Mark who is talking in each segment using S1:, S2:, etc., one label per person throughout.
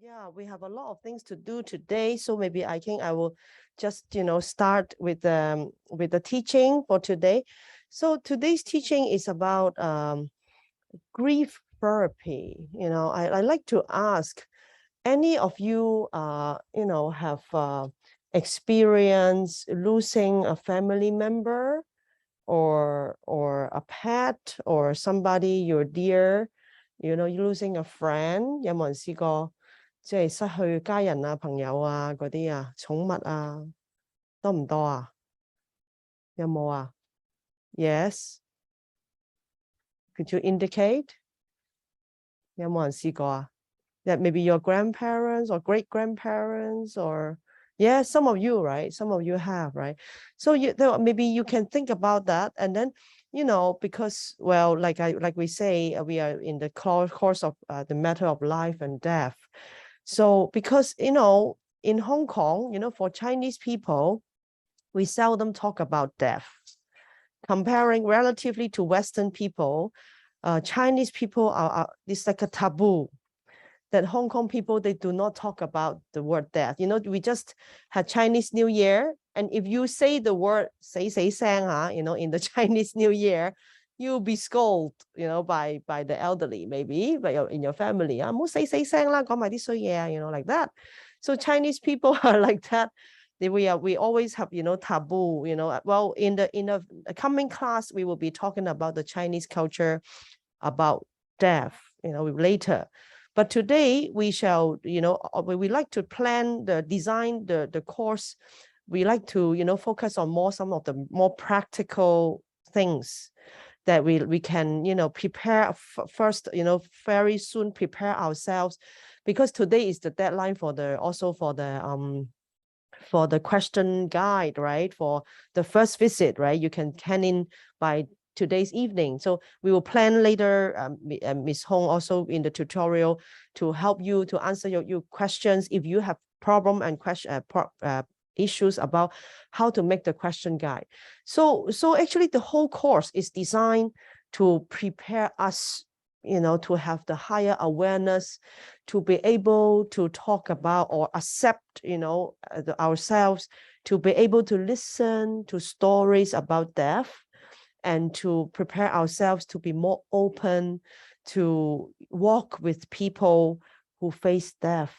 S1: Yeah, we have a lot of things to do today, so maybe I will just start with the teaching for today. So today's teaching is about grief therapy. I like to ask, any of you have experienced losing a family member or a pet or somebody you're dear, you're losing a friend. 有冇人試過即係失去家人啊、朋友啊嗰啲啊、寵物啊，多唔多啊？有冇啊？ Yes. Could you indicate? 有冇人試過啊？ That maybe your grandparents or great grandparents or yeah, some of you, right? Some of you have, right? So maybe you can think about that, and then because like we say, we are in the course of the matter of life and death. So because in Hong Kong, for Chinese people, we seldom talk about death. Comparing relatively to Western people, Chinese people it's like a taboo. That Hong Kong people, they do not talk about the word death. We just had Chinese New Year, and if you say the word 死死聲, in the Chinese New Year, you'll be scolded, by the elderly, maybe, but in your family. 唔好死死聲啦，講埋啲衰嘢, like that. So Chinese people are like that. We always have, taboo, well, in the coming class, we will be talking about the Chinese culture, about death, later. But today we shall, we like to plan design the course. We like to, focus on some of the more practical things that we can, prepare first, very soon prepare ourselves, because today is the deadline for the question guide, right? For the first visit, right? You can hand in by today's evening. So we will plan later, Ms. Hong also in the tutorial, to help you to answer your questions if you have problem and issues about how to make the question guide. So actually the whole course is designed to prepare us, to have the higher awareness, to be able to talk about or accept, ourselves, to be able to listen to stories about death, and to prepare ourselves to be more open, to walk with people who face death,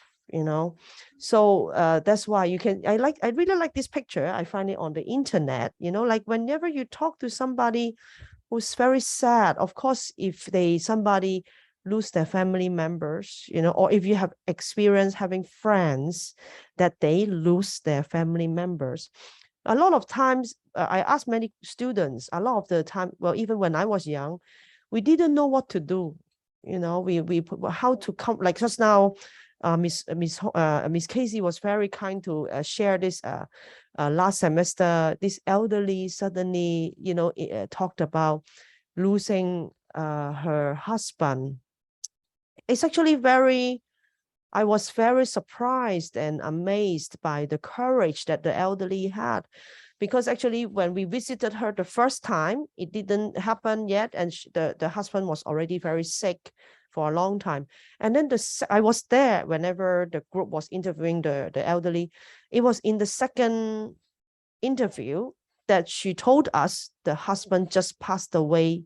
S1: So that's why I really like this picture. I find it on the internet, like whenever you talk to somebody who's very sad, of course, if somebody lose their family members, or if you have experience having friends that they lose their family members, a lot of times, I ask many students, a lot of the time, well, even when I was young, we didn't know what to do. We how to come, like just now, Miss Casey was very kind to share this last semester. This elderly suddenly, talked about losing her husband. It's actually I was very surprised and amazed by the courage that the elderly had, because actually when we visited her the first time, it didn't happen yet, and the husband was already very sick for a long time. And then I was there whenever the group was interviewing the elderly. It was in the second interview that she told us the husband just passed away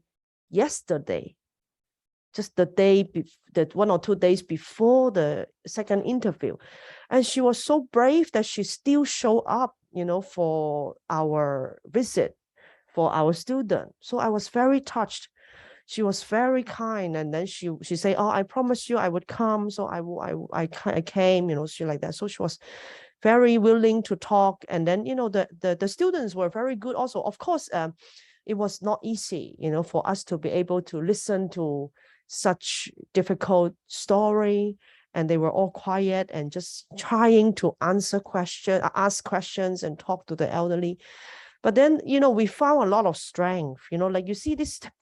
S1: yesterday. Just the day, that 1 or 2 days before the second interview. And she was so brave that she still showed up, for our visit, for our student. So I was very touched. She was very kind. And then she said, oh, I promised you I would come. So I came, she like that. So she was very willing to talk. And then, the students were very good also. Of course, it was not easy, for us to be able to listen to such difficult story, and they were all quiet and just trying to ask questions and talk to the elderly. But then, we found a lot of strength, like you see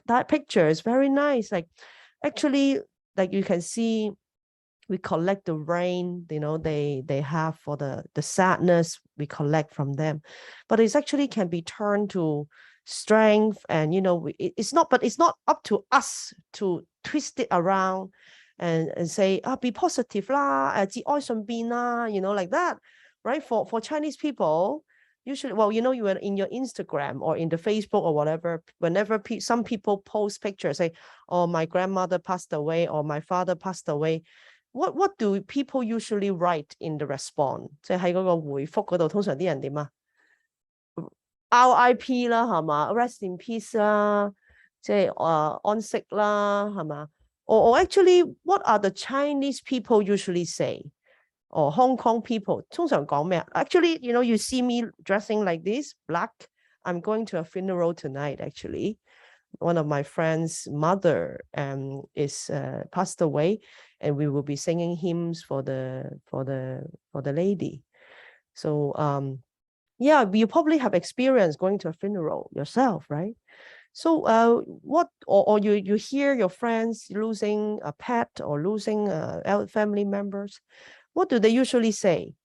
S1: that picture is very nice. Like actually, like you can see, we collect the rain, they have for the sadness, we collect from them, but it's actually can be turned to strength. And it's not up to us to twist it around and say, be positive lah, 節哀順變啦, like that, right? For Chinese people, usually, well, you are in your Instagram or in the Facebook or whatever, whenever some people post pictures, say, oh, my grandmother passed away or my father passed away. What do people usually write in the response? 即係喺嗰個回覆嗰度，通常啲人點啊 ？RIP 啦，係嘛 ？Rest in peace 啦，即係安息啦，係嘛？ Or actually, what are the Chinese people usually say? Or Hong Kong people 通常講咩啊 ？Actually, you see me dressing like this, black. I'm going to a funeral tonight. Actually, one of my friends' mother is passed away, and we will be singing hymns for the lady. So yeah, you probably have experience going to a funeral yourself, right? So what or you hear your friends losing a pet or losing family members. What do they usually say?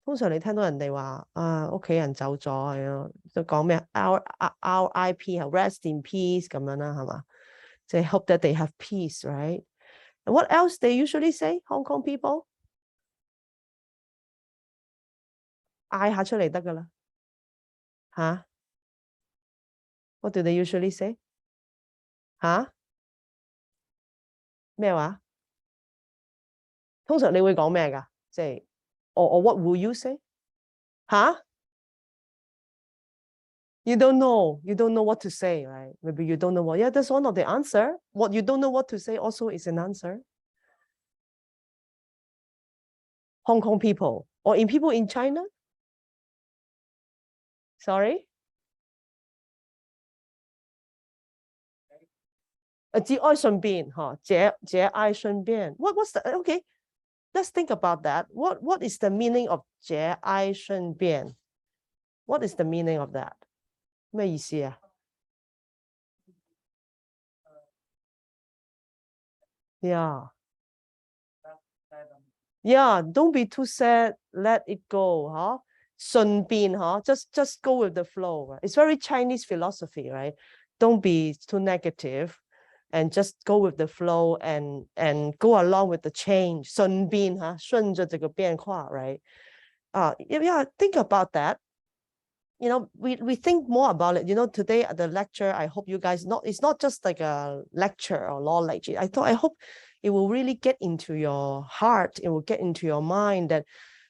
S1: 通常你聽到人哋話屋企人走咗，就講咩？RIP rest in peace 咁樣啦，係嘛？即係 hope that they have peace, right? And what else they usually say? Hong Kong people 嗌下出嚟得㗎啦，嚇？What do they usually say? 嚇？咩話？通常你會講咩㗎？即係or what will you say? 嚇？ You don't know what to say, right? Maybe you don't know what. Yeah, that's one of the answer. What you don't know what to say also is an answer. Hong Kong people or in people in China? Sorry? 節哀順變，節哀順變. What's the okay? Let's think about that. What is the meaning of 節哀順變? What is the meaning of that? 咩意思啊？ Yeah. Yeah, don't be too sad. Let it go, huh? 順變, huh? Just go with the flow. Right? It's very Chinese philosophy, right? Don't be too negative and just go with the flow and go along with the change. 順變, huh? 順着這個變化, right? Yeah, think about that. We think more about it. Today at the lecture, I hope you guys it's not just like a lecture or knowledge. I hope it will really get into your heart. It will get into your mind that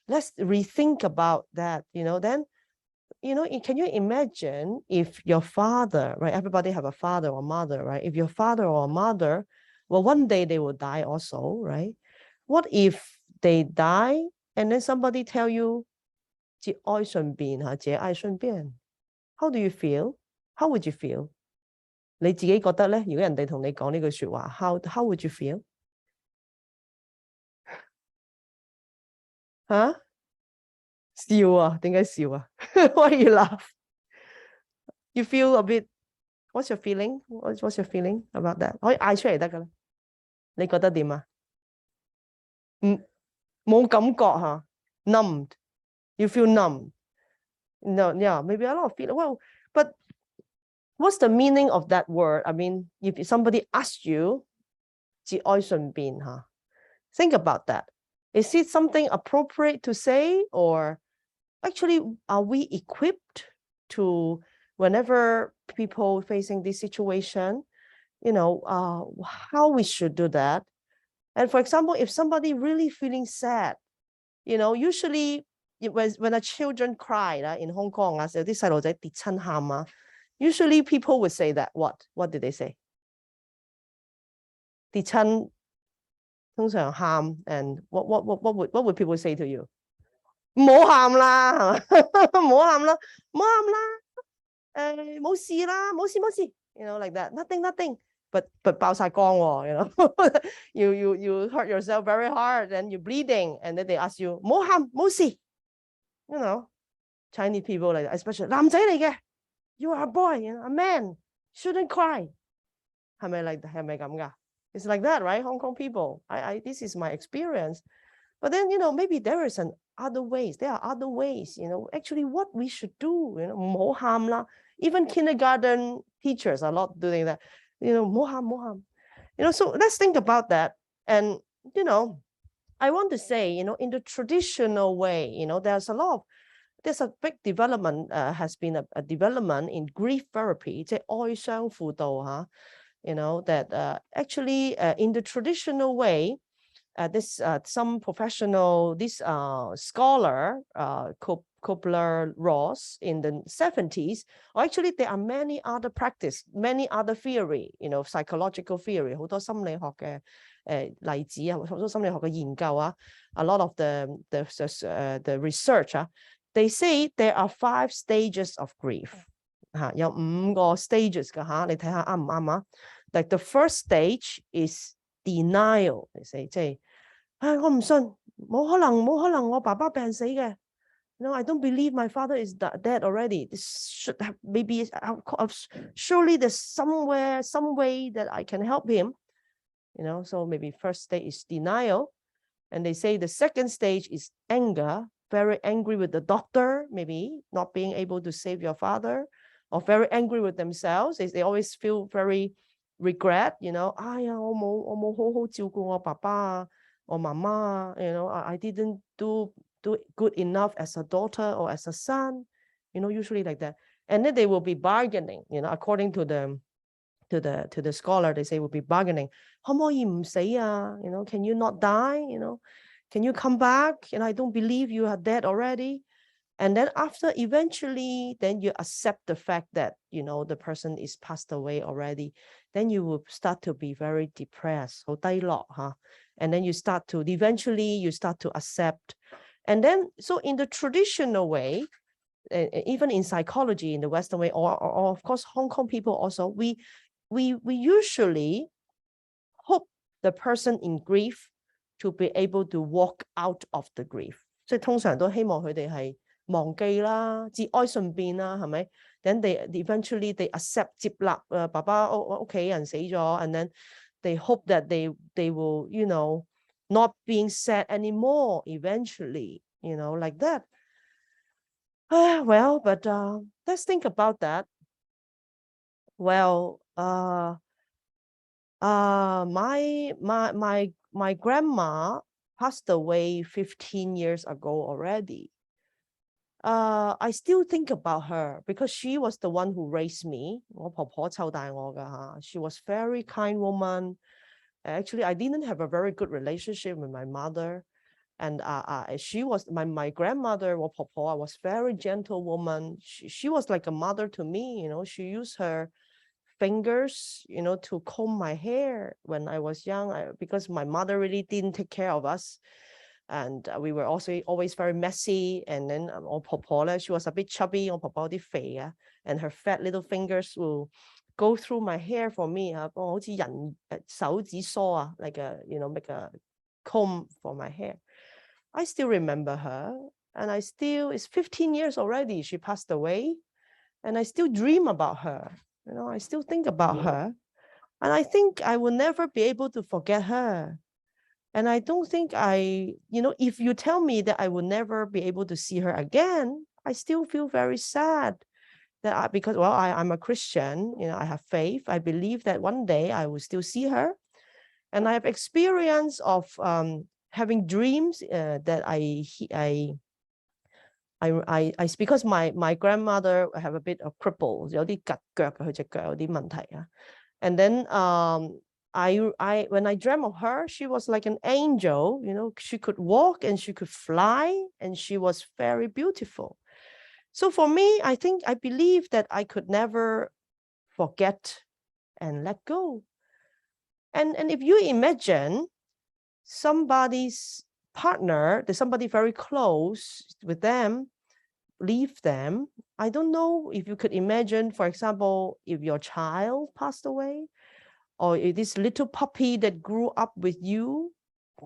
S1: let's rethink about that. Then, can you imagine if your father, right? Everybody have a father or mother, right? If your father or mother, well, one day they will die also, right? What if they die and then somebody tell you, 節哀順變嚇，節哀順變. How do you feel? How would you feel? 你自己覺得咧？如果人哋同你講呢句説話 how would you feel? 嚇？笑啊？點解笑啊？ Why you laugh? You feel a bit. What's your feeling? What's your feeling about that? 可以嗌出嚟得㗎啦。你覺得點啊？冇感覺嚇 ，numbed. You feel numb. No, yeah, maybe a lot of feeling. Well, but what's the meaning of that word? I mean, if somebody asks you, 節哀順變, think about that. Is it something appropriate to say, or actually are we equipped to, whenever people facing this situation, how we should do that? And for example, if somebody really feeling sad, usually when the children cry in Hong Kong, 有啲細路仔跌親喊啊 usually people would say that. What did they say? 跌親通常喊 and what would people say to you? 唔好喊啦，係嘛？唔好喊啦，唔好喊啦，冇事啦，冇事冇事 like that. Nothing. But 爆晒光喎you hurt yourself very hard and you're bleeding and then they ask you 唔好喊冇事Chinese people like that, especially 男仔嚟嘅 you are a boy, a man, shouldn't cry. 係咪咁㗎？ It's like that, right? Hong Kong people. This is my experience. But then, maybe there is other ways. There are other ways, actually what we should do, 唔好喊啦. Even kindergarten teachers are not doing that. 唔好喊. So let's think about that. And, I want to say, in the traditional way, there's a big development, has been a development in grief therapy, 即係哀傷輔導嚇。That actually in the traditional way, some professional, this scholar, Kubler-Ross in the 70s, or actually there are many other practice, many other theory, psychological theory, 好多心理學嘅例子啊，好多心理學嘅研究啊 a lot of the research they say there are 5 stages of grief. 有5個 stages 㗎嚇，你睇下啱唔啱啊？ Like the first stage is denial. They say 即係，我唔信，冇可能我爸爸病死嘅。I don't believe my father is dead already. This should have maybe surely there's some way that I can help him. So maybe first stage is denial, and they say the second stage is anger, very angry with the doctor, maybe not being able to save your father, or very angry with themselves. They always feel very regret. 哎呀，我冇好好照顧我爸爸啊，我媽媽啊。I didn't do good enough as a daughter or as a son. Usually like that. And then they will be bargaining. According to the scholar, they say will be bargaining. 可唔可以唔死啊？ Can you not die? Can you come back? I don't believe you are dead already. And then after eventually, then you accept the fact that, the person is passed away already. Then you will start to be very depressed. 好低落嚇。And then eventually you start to accept. And then, so in the traditional way, even in psychology, in the Western way, or of course, Hong Kong people also, we usually hope the person in grief to be able to walk out of the grief. 即係通常都希望佢哋係忘記啦，節哀順變啦，係咪？ Then they eventually accept 接納爸爸屋企人死咗 and then they hope that they will, not being sad anymore eventually, like that. Well, but let's think about that. Well, my grandma passed away 15 years ago already. I still think about her because she was the one who raised me. 我婆婆湊大我㗎嚇。She was very kind woman. Actually, I didn't have a very good relationship with my mother. And she was my grandmother, 我婆婆 was very gentle woman. She was like a mother to me. She used her fingers, to comb my hair when I was young, because my mother really didn't take care of us. And we were also always very messy. And then 我婆婆 she was a bit chubby. 我婆婆有啲肥啊 and her fat little fingers will go through my hair for me. 好似人手指梳啊 like a, make a comb for my hair. I still remember her, and it's 15 years already. She passed away, and I still dream about her. I still think about her, and I think I will never be able to forget her. And I don't think if you tell me that I will never be able to see her again, I still feel very sad because I'm a Christian, I have faith. I believe that one day I will still see her, and I have experience of having dreams that because my grandmother have a bit of cripple, 有啲趌腳，佢隻腳有啲問題啊。And then when I dreamt of her, she was like an angel. She could walk and she could fly, and she was very beautiful. So for me, I believe that I could never forget and let go. And if you imagine somebody's partner, there's somebody very close with them, leave them. I don't know if you could imagine, for example, if your child passed away, or if this little puppy that grew up with you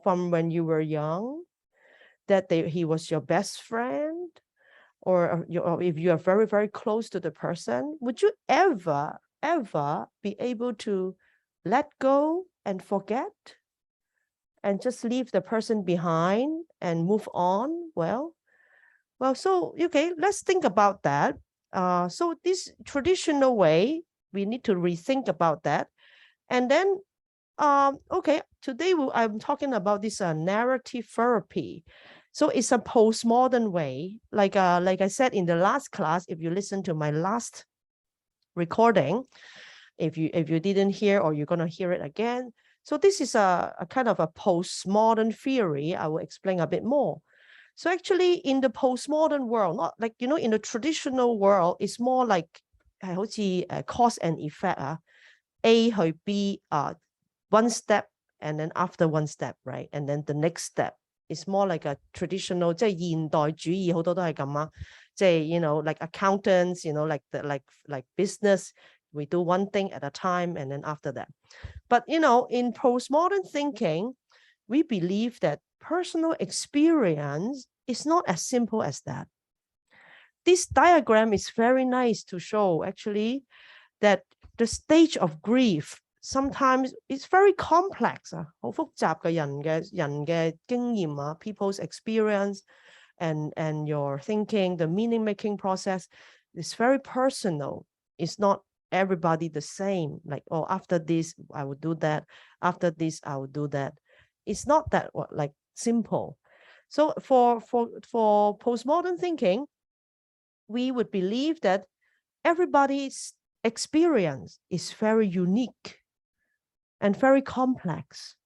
S1: from when you were young, that he was your best friend, or if you are very, very close to the person, would you ever be able to let go and forget? And just leave the person behind and move on? Well, so, okay, let's think about that. So this traditional way, we need to rethink about that. And then, okay, today I'm talking about this narrative therapy. So it's a postmodern way, like I said in the last class. If you listen to my last recording, if you didn't hear, or you're gonna hear it again. So this is a kind of a postmodern theory. I will explain a bit more. So actually, in the postmodern world, not like, in the traditional world, it's more like 係好似cause and effect A 去 B one step and then after one step, right? And then the next step is more like a traditional 即係現代主義好多都係咁啊，即係like accountants, like business, we do one thing at a time and then after that. But in postmodern thinking, we believe that personal experience is not as simple as that. This diagram is very nice to show actually that the stage of grief sometimes is very complex 好複雜嘅人嘅經驗people's experience and your thinking, the meaning making process is very personal. It's not everybody the same, like, oh, after this I will do that, after this I will do that. It's not that like simple. So for postmodern thinking, we would believe that everybody's experience is very unique and very complex.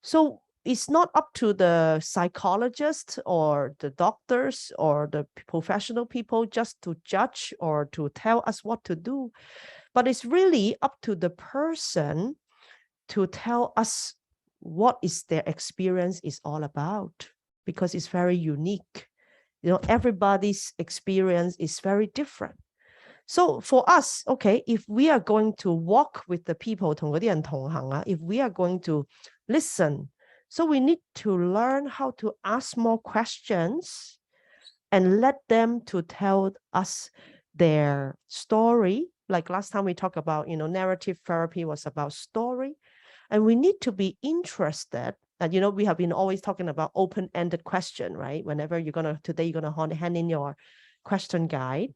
S1: So it's not up to the psychologists or the doctors or the professional people just to judge or to tell us what to do, but it's really up to the person to tell us what is their experience is all about, because it's very unique. Everybody's experience is very different. So for us, okay, if we are going to walk with the people, 同嗰啲人同行if we are going to listen, so we need to learn how to ask more questions and let them to tell us their story. Like last time we talked about, narrative therapy was about story. And we need to be interested. And, we have been always talking about open-ended question, right? Whenever today you're going to hand in your question guide.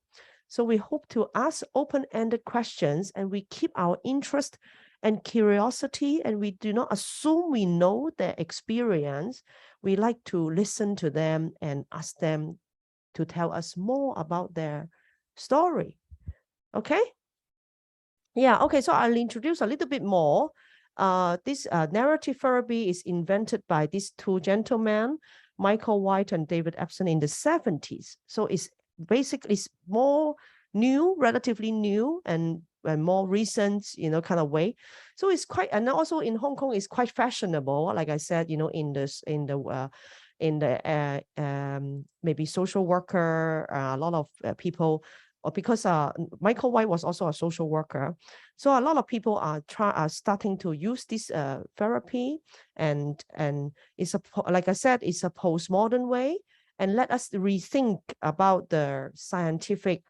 S1: So we hope to ask open-ended questions, and we keep our interest and curiosity, and we do not assume we know their experience. We like to listen to them and ask them to tell us more about their story. Okay? Yeah, okay, so I'll introduce a little bit more. This narrative therapy is invented by these two gentlemen, Michael White and David Epson, in the 70s. So it's basically more new, relatively new, and more recent, kind of way. So it's quite, and also in Hong Kong, it's quite fashionable. Like I said, in the maybe social worker, a lot of people, or because Michael White was also a social worker, so a lot of people are starting to use this therapy, and it's like I said, it's a postmodern way, and let us rethink about the scientific,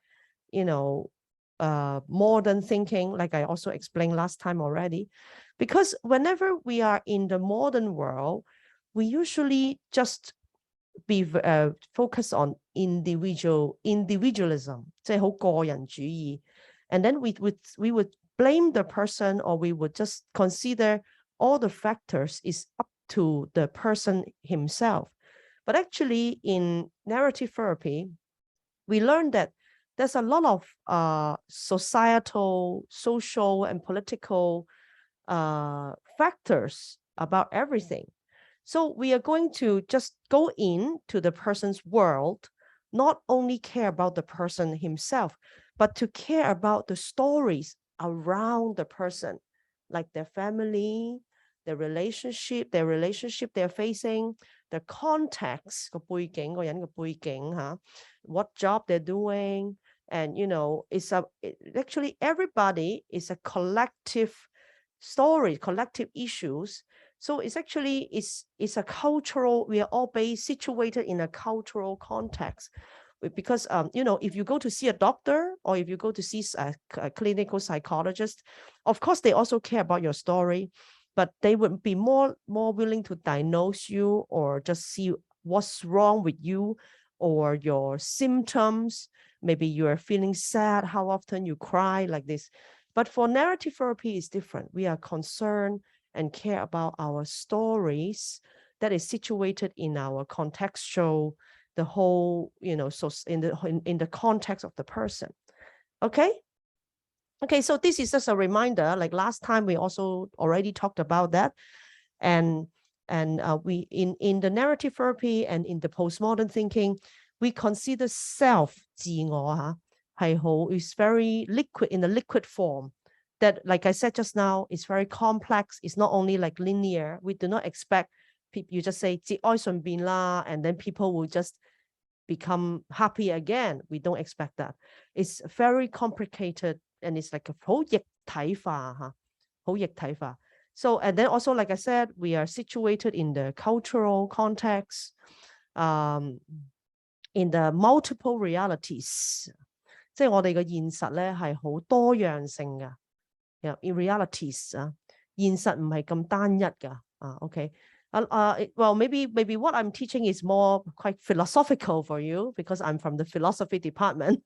S1: modern thinking, like I also explained last time already. Because whenever we are in the modern world, we usually just be focused on individualism, 即係好個人主義. And then we would blame the person, or we would just consider all the factors is up to the person himself. But actually, in narrative therapy, we learned that there's a lot of societal, social, and political factors about everything. So we are going to just go into the person's world, not only care about the person himself, but to care about the stories around the person, like their family, their relationship they're facing, the context,個背景, 個人嘅背景, what job they're doing. And, actually everybody is a collective story, collective issues. So it's actually, it's a cultural, we are all situated in a cultural context. Because, if you go to see a doctor, or if you go to see a clinical psychologist, of course, they also care about your story, but they would be more willing to diagnose you, or just see what's wrong with you, or your symptoms. Maybe you are feeling sad, how often you cry, like this. But for narrative therapy, it's different. We are concerned and care about our stories that is situated in our contextual, the whole, so in the context of the person. Okay, so this is just a reminder, like last time we also already talked about that, and we in the narrative therapy and in the postmodern thinking, we consider self 自我is very liquid, in the liquid form, that, like I said just now, it's very complex. It's not only like linear. We do not expect you just say 節哀順變啦, and then people will just become happy again. We don't expect that. It's very complicated, and it's like a 好液體化 So, and then also, like I said, we are situated in the cultural context, in the multiple realities. 即係我哋嘅現實咧係好多樣性嘅。In realities 現實唔係咁單一㗎。Okay. Well, maybe what I'm teaching is more quite philosophical for you because I'm from the philosophy department.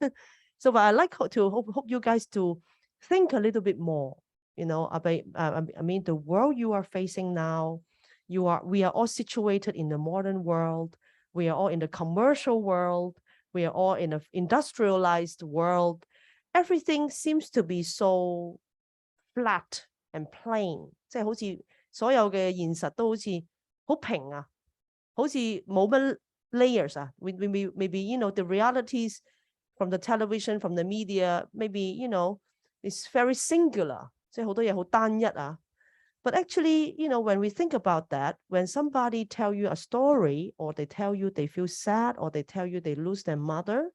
S1: So, but I like to hope you guys to think a little bit more, about I mean the world you are facing now. We are all situated in the modern world. We are all in the commercial world. We are all in an industrialized world. Everything seems to be so flat and plain. 即係好似所有嘅現實都好似好平啊，好似冇乜 layers 啊。Maybe the realities from the television, from the media, maybe it's very singular. 即係好多嘢好單一啊。But actually, when we think about that, when somebody tell you a story, or they tell you they feel sad, or they tell you they lose their mother,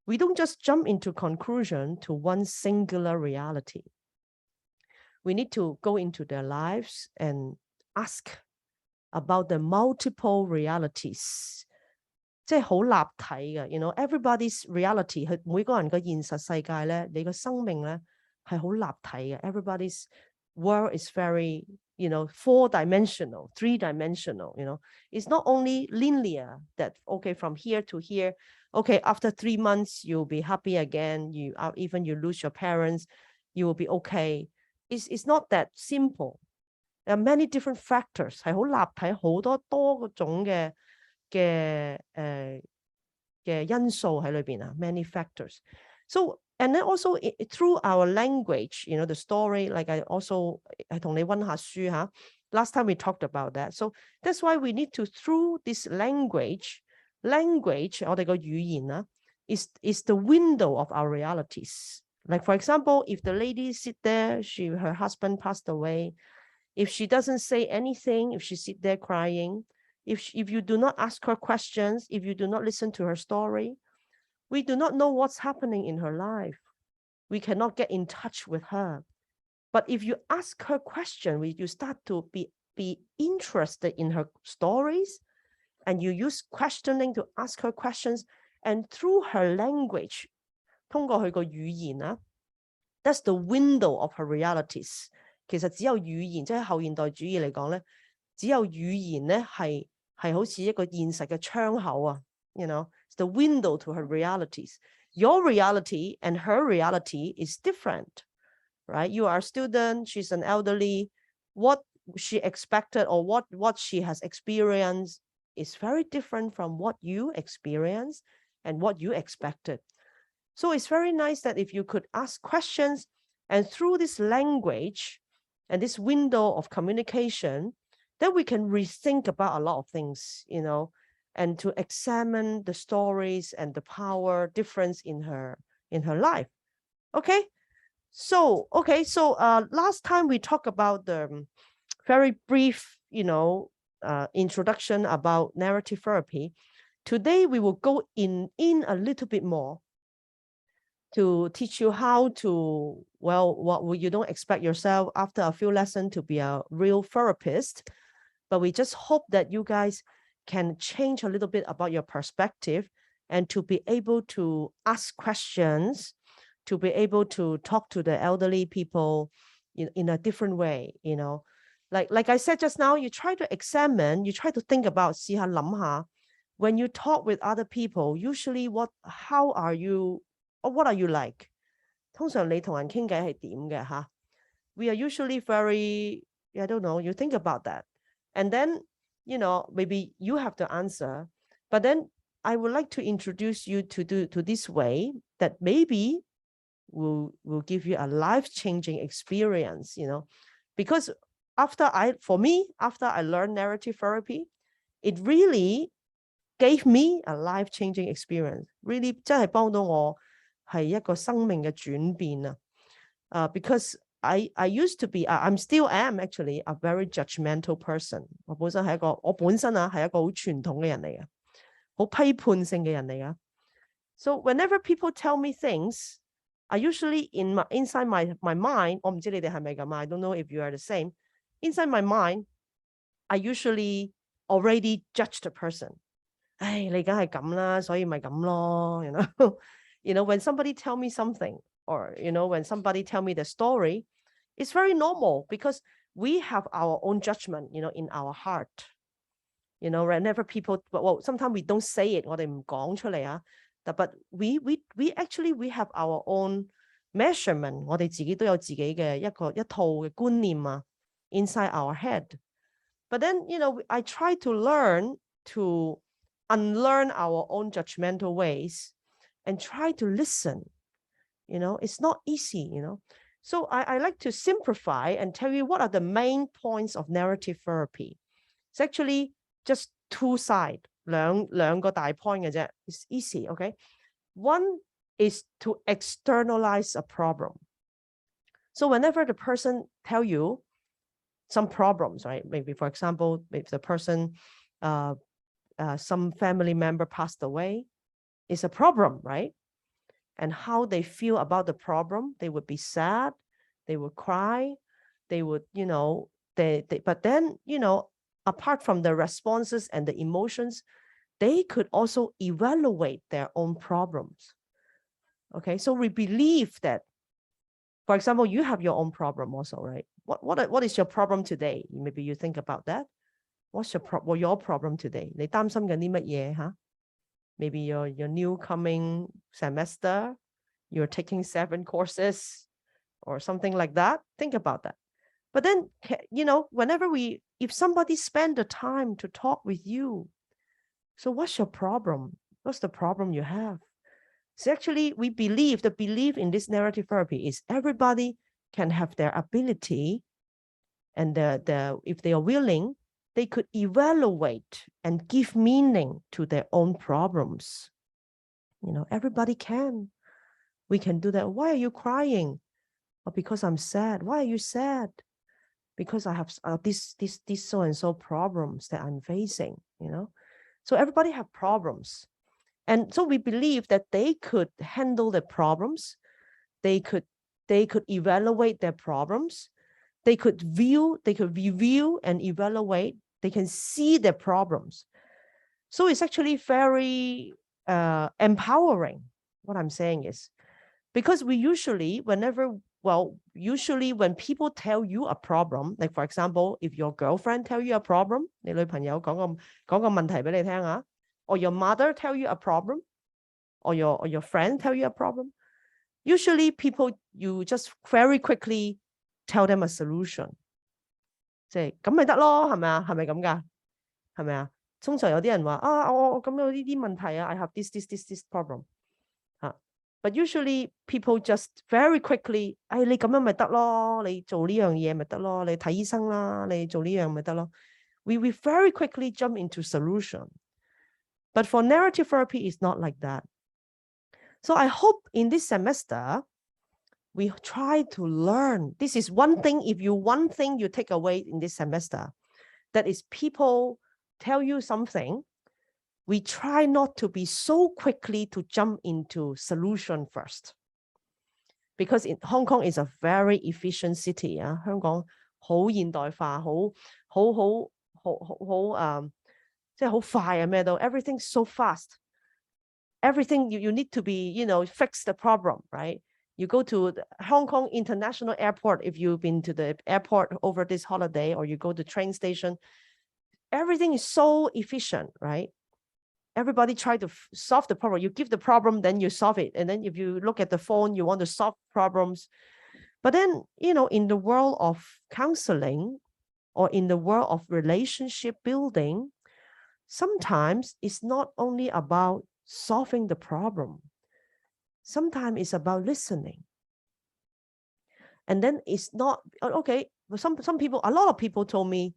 S1: we don't just jump into conclusion to one singular reality. We need to go into their lives and ask about the multiple realities. 即係好立體嘅，everybody's reality 係每個人嘅現實世界咧，你嘅生命咧係好立體嘅。Everybody's world is very, 4-dimensional, 3-dimensional, It's not only linear that, okay, from here to here, okay, after 3 months, you'll be happy again. Even you lose your parents, you will be okay. It's not that simple. There are many different factors. 係好立體，好多種嘅因素喺裏邊啊。Many factors. So, and then also through our language, the story, like I同你溫下書吓。Last time we talked about that. So that's why we need to, through this language, 我哋個語言啊 is the window of our realities. Like, for example, if the lady sit there, her husband passed away, if she doesn't say anything, if she sit there crying, if you do not ask her questions, if you do not listen to her story, we do not know what's happening in her life. We cannot get in touch with her. But if you ask her questions, you start to be interested in her stories, and you use questioning to ask her questions, and through her language, 通過佢個語言啊 that's the window of her realities. 其實只有語言，即係後現代主義嚟講咧，只有語言咧係好似一個現實嘅窗口啊。It's the window to her realities. Your reality and her reality is different, right? You are a student, she's an elderly. What she expected or what she has experienced is very different from what you experienced and what you expected. So it's very nice that if you could ask questions, and through this language and this window of communication, then we can rethink about a lot of things, and to examine the stories and the power difference in her life. Okay. So last time we talked about the very brief, introduction about narrative therapy. Today we will go in a little bit more to teach you how to, you don't expect yourself after a few lessons to be a real therapist, but we just hope that you guys can change a little bit about your perspective and to be able to ask questions, to be able to talk to the elderly people in a different way, Like I said just now, you try to examine, you try to think about, 試下諗下, when you talk with other people, usually what are you like? 通常你同人傾偈係點嘅吓? We are usually very I don't know, you think about that. And then, maybe you have to answer. But then I would like to introduce you to this way that maybe will give you a life-changing experience, because after I learned narrative therapy, it really gave me a life-changing experience. Really 真係幫到我係一個生命嘅轉變啊。Because I used to be, I'm still am actually a very judgmental person. 我本身係一個好傳統嘅人嚟嘅，好批判性嘅人嚟嘅。So whenever people tell me things, I usually inside my mind, 我唔知你哋係咪咁啊？ I don't know if you are the same. Inside my mind, I usually already judge the person. 唉，你梗係咁啦，所以咪咁咯。When somebody tell me something, or when somebody tell me the story, it's very normal because we have our own judgment, in our heart. Whenever people, well, sometimes we don't say it, 我哋唔講出嚟啊。But we have our own measurement. 我哋自己都有自己嘅一套嘅觀念啊 inside our head. But then, I try to learn to unlearn our own judgmental ways and try to listen. It's not easy, So I like to simplify and tell you what are the main points of narrative therapy. It's actually just two sides. 兩個大 point 嘅啫. It's easy, okay? One is to externalize a problem. So whenever the person tell you some problems, right? Maybe, for example, if the person, some family member passed away, it's a problem, right? And how they feel about the problem, they would be sad, they would cry, they would, but then, apart from the responses and the emotions, they could also evaluate their own problems. Okay, so we believe that, for example, you have your own problem also, right? What is your problem today? Maybe you think about that. What's your problem today? 你擔心緊啲乜嘢吓? Maybe your new coming semester, you're taking 7 courses or something like that. Think about that. But then, if somebody spend the time to talk with you, so what's your problem? What's the problem you have? So actually, the belief in this narrative therapy is everybody can have their ability, and if they are willing, they could evaluate and give meaning to their own problems. Everybody can. We can do that. Why are you crying? Oh, because I'm sad. Why are you sad? Because I have this so-and-so problems that I'm facing, So everybody have problems. And so we believe that they could handle the problems. They could evaluate their problems. They could review and evaluate. They can see their problems. So it's actually very empowering. What I'm saying is, because we usually, when people tell you a problem, like for example, if your girlfriend tell you a problem, 你女朋友講個問題俾你聽啊, or your mother tell you a problem, or your friend tell you a problem, usually you just very quickly tell them a solution. 即係咁咪得咯，係咪啊？係咪咁㗎？係咪啊？通常有啲人話我咁有呢啲問題啊 ，I have this problem. But usually people just very quickly, 你咁樣咪得咯，你做呢樣嘢咪得咯，你睇醫生啦，你做呢樣咪得咯。We very quickly jump into solution. But for narrative therapy, it's not like that. So I hope in this semester, we try to learn. This is one thing you take away in this semester, that is people tell you something, we try not to be so quickly to jump into solution first. Because Hong Kong is a very efficient city. 香港好現代化，即係好快啊，咩都 everything so fast. Everything you need to be, fix the problem, right? You go to the Hong Kong International Airport, if you've been to the airport over this holiday, or you go to train station, everything is so efficient, right? Everybody try to solve the problem. You give the problem, then you solve it. And then if you look at the phone, you want to solve problems. But then, in the world of counseling, or in the world of relationship building, sometimes it's not only about solving the problem. Sometimes it's about listening. And then it's not, okay, some people, a lot of people told me,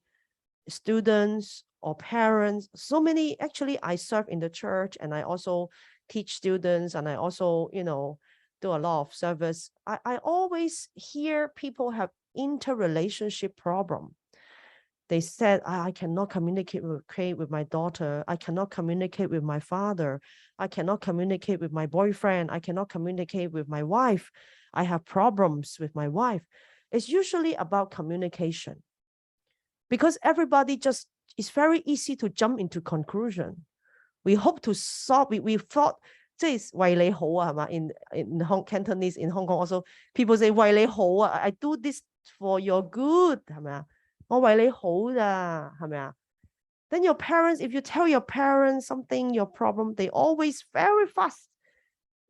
S1: students or parents, so many, actually I serve in the church and I also teach students and I also, do a lot of service. I always hear people have interrelationship problem. They said, I cannot communicate with my daughter. I cannot communicate with my father. I cannot communicate with my boyfriend. I cannot communicate with my wife. I have problems with my wife. It's usually about communication. Because everybody just, it's very easy to jump into conclusion. We hope to solve, we thought, 即係為你好啊，係嘛？In Cantonese, in Hong Kong also, people say 為你好啊 I do this for your good, 係咪啊？我為你好咋，係咪啊？ Then your parents, if you tell your parents something, your problem, they always very fast.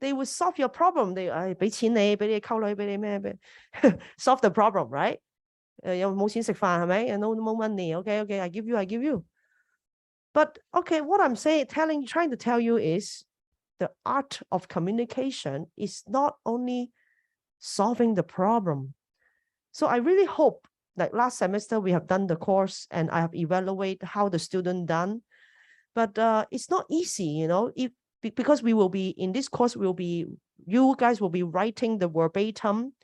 S1: They will solve your problem. They 俾錢你，俾你溝女，俾你咩solve the problem, right? 又冇錢食飯係咪 ？No money. Okay, I give you. But okay, what I'm trying to tell you is the art of communication is not only solving the problem. So I really hope, like last semester we have done the course and I have evaluated how the student done. But it's not easy, because we will be in this course. You guys will be writing the verbatim,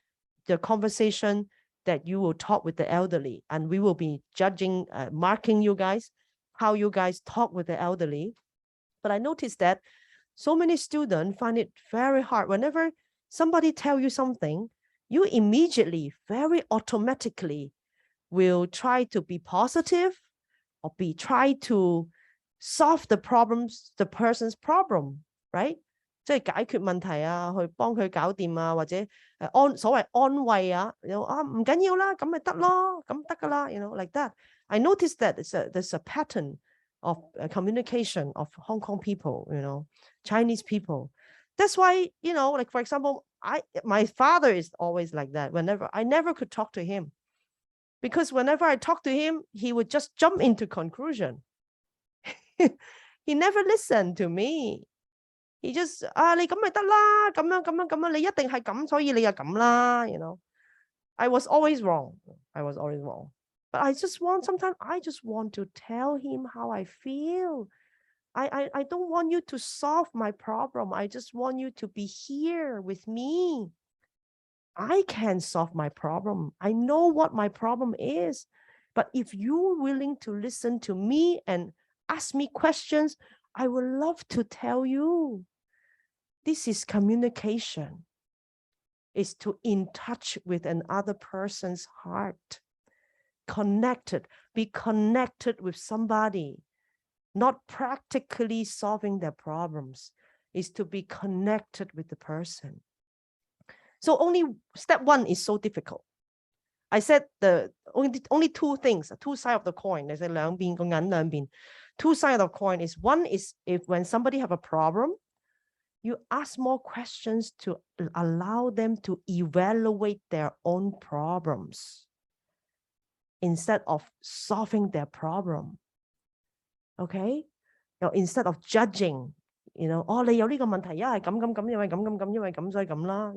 S1: the conversation that you will talk with the elderly, and we will be judging, marking you guys, how you guys talk with the elderly. But I noticed that so many students find it very hard. Whenever somebody tell you something, you immediately, very automatically will try to be positive or try to solve the person's problem, right? 即係解決問題啊，去幫佢搞掂啊，或者所謂安慰啊，唔緊要啦，咁咪得咯，咁得㗎啦，like that. I noticed that there's a pattern of communication of Hong Kong people, Chinese people. That's why, like for example, my father is always like that. I never could talk to him, because whenever I talk to him, he would just jump into conclusion. He never listened to me. He just 你咁咪得啦，咁樣，你一定係咁，所以你又咁啦，I was always wrong. But sometimes I just want to tell him how I feel. I don't want you to solve my problem. I just want you to be here with me. I can solve my problem. I know what my problem is. But if you're willing to listen to me and ask me questions, I would love to tell you. This is communication. It's to in touch with another person's heart. Be connected with somebody. Not practically solving their problems. Is to be connected with the person. So only step one is so difficult. I said the only two things, two sides of the coin. There's 兩邊個銀兩邊. Two sides of the coin is, one is if when somebody have a problem, you ask more questions to allow them to evaluate their own problems instead of solving their problem. Okay? Instead of judging, 你有呢個問題，因為咁，因為咁，所以咁啦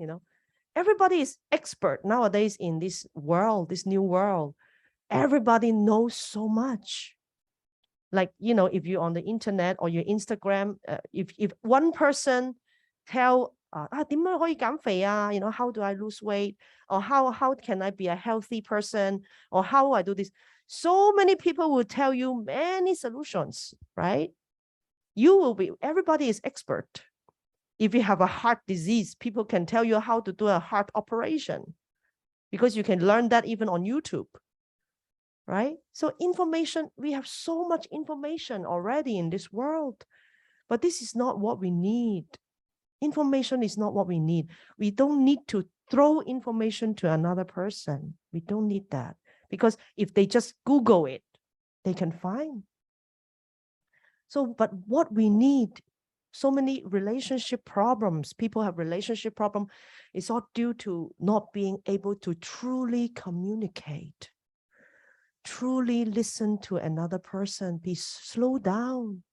S1: ，Everybody is expert nowadays in this world, this new world. Everybody knows so much. Like, if you're on the internet or your Instagram, if one person tell, 點樣可以減肥啊? How do I lose weight? Or how can I be a healthy person? Or how I do this? So many people will tell you many solutions, right? Everybody is expert. If you have a heart disease, people can tell you how to do a heart operation, because you can learn that even on YouTube. Right? So information, we have so much information already in this world, but this is not what we need. Information is not what we need. We don't need to throw information to another person. We don't need that, because if they just Google it, they can find. So, but what we need, so many relationship problems, people have relationship problems, it's all due to not being able to truly communicate. truly listen to another person. Slow down.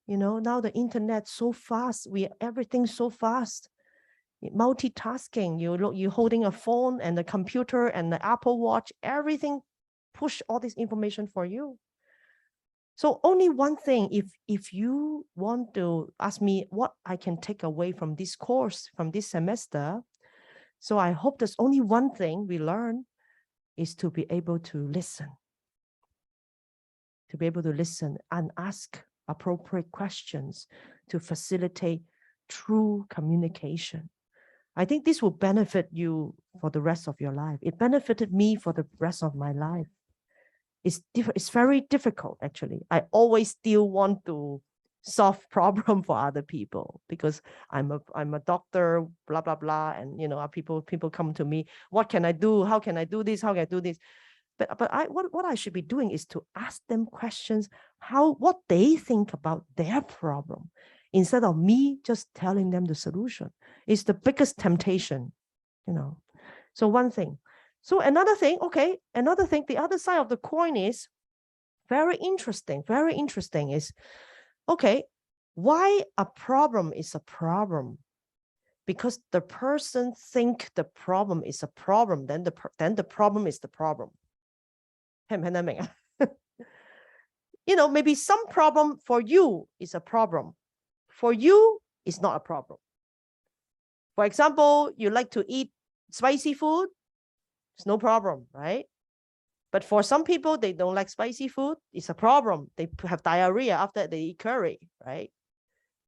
S1: You know, now the internet so fast. Everything so fast. Multitasking. You're holding a phone and a computer and the Apple Watch. Everything push all this information for you. So only one thing, if you want to ask me what I can take away from this course, from this semester, so I hope there's only one thing we learn is to be able to listen. To be able to listen and ask appropriate questions to facilitate true communication. I think this will benefit you for the rest of your life. It benefited me for the rest of my life. It's very difficult, actually. I always still want to solve problem for other people because I'm a doctor, blah, blah, blah. And, you know, people come to me, what can I do? How can I do this? How can I do this? But what I should be doing is to ask them questions, what they think about their problem, instead of me just telling them the solution. It's the biggest temptation, you know. So one thing. So another thing, the other side of the coin is very interesting is, okay, why a problem is a problem? Because the person think the problem is a problem, then the problem is the problem. You know, maybe some problem for you is a problem. For you, it's not a problem. For example, you like to eat spicy food. It's no problem, right? But for some people, they don't like spicy food. It's a problem. They have diarrhea after they eat curry, right?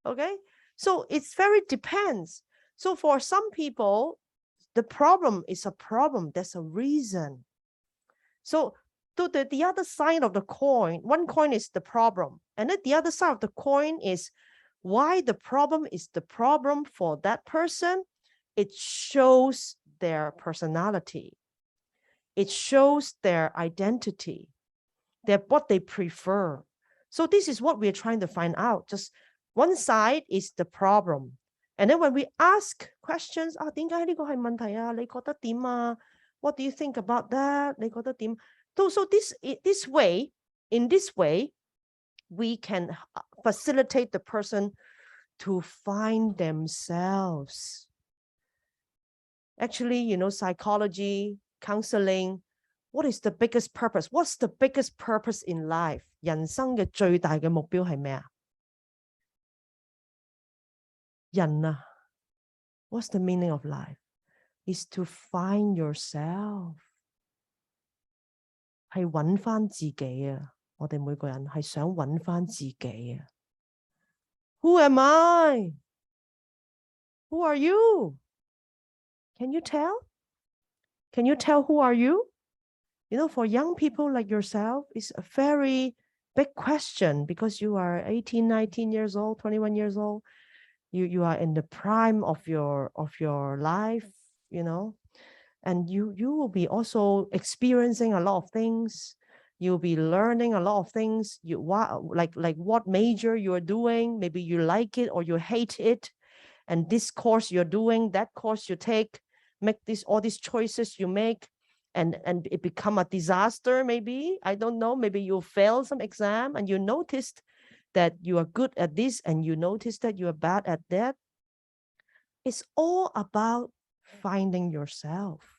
S1: Okay. So it's very depends. So for some people, the problem is a problem. There's a reason. So to the other side of the coin, one coin is the problem. And then the other side of the coin is why the problem is the problem for that person. It shows their personality. It shows their identity, what they prefer. So this is what we're trying to find out. Just one side is the problem. And then when we ask questions, what do you think about that? So in this way, we can facilitate the person to find themselves. Actually, you know, psychology, counseling, what is the biggest purpose? What's the biggest purpose in life? 人生嘅最大嘅目標係咩啊？人啊 What's the meaning of life? Is to find yourself. 係揾返自己啊！我哋每個人係想揾返自己啊！ Who am I? Who are you? Can you tell? Can you tell who are you? You know, for young people like yourself, it's a very big question because you are 18, 19 years old, 21 years old. You are in the prime of your life, you know, and you will be also experiencing a lot of things. You'll be learning a lot of things. Like what major you're doing, maybe you like it or you hate it. And this course you're doing, that course you take, make all these choices you make, and it become a disaster, maybe. I don't know, maybe you fail some exam and you noticed that you are good at this and you notice that you are bad at that. It's all about finding yourself.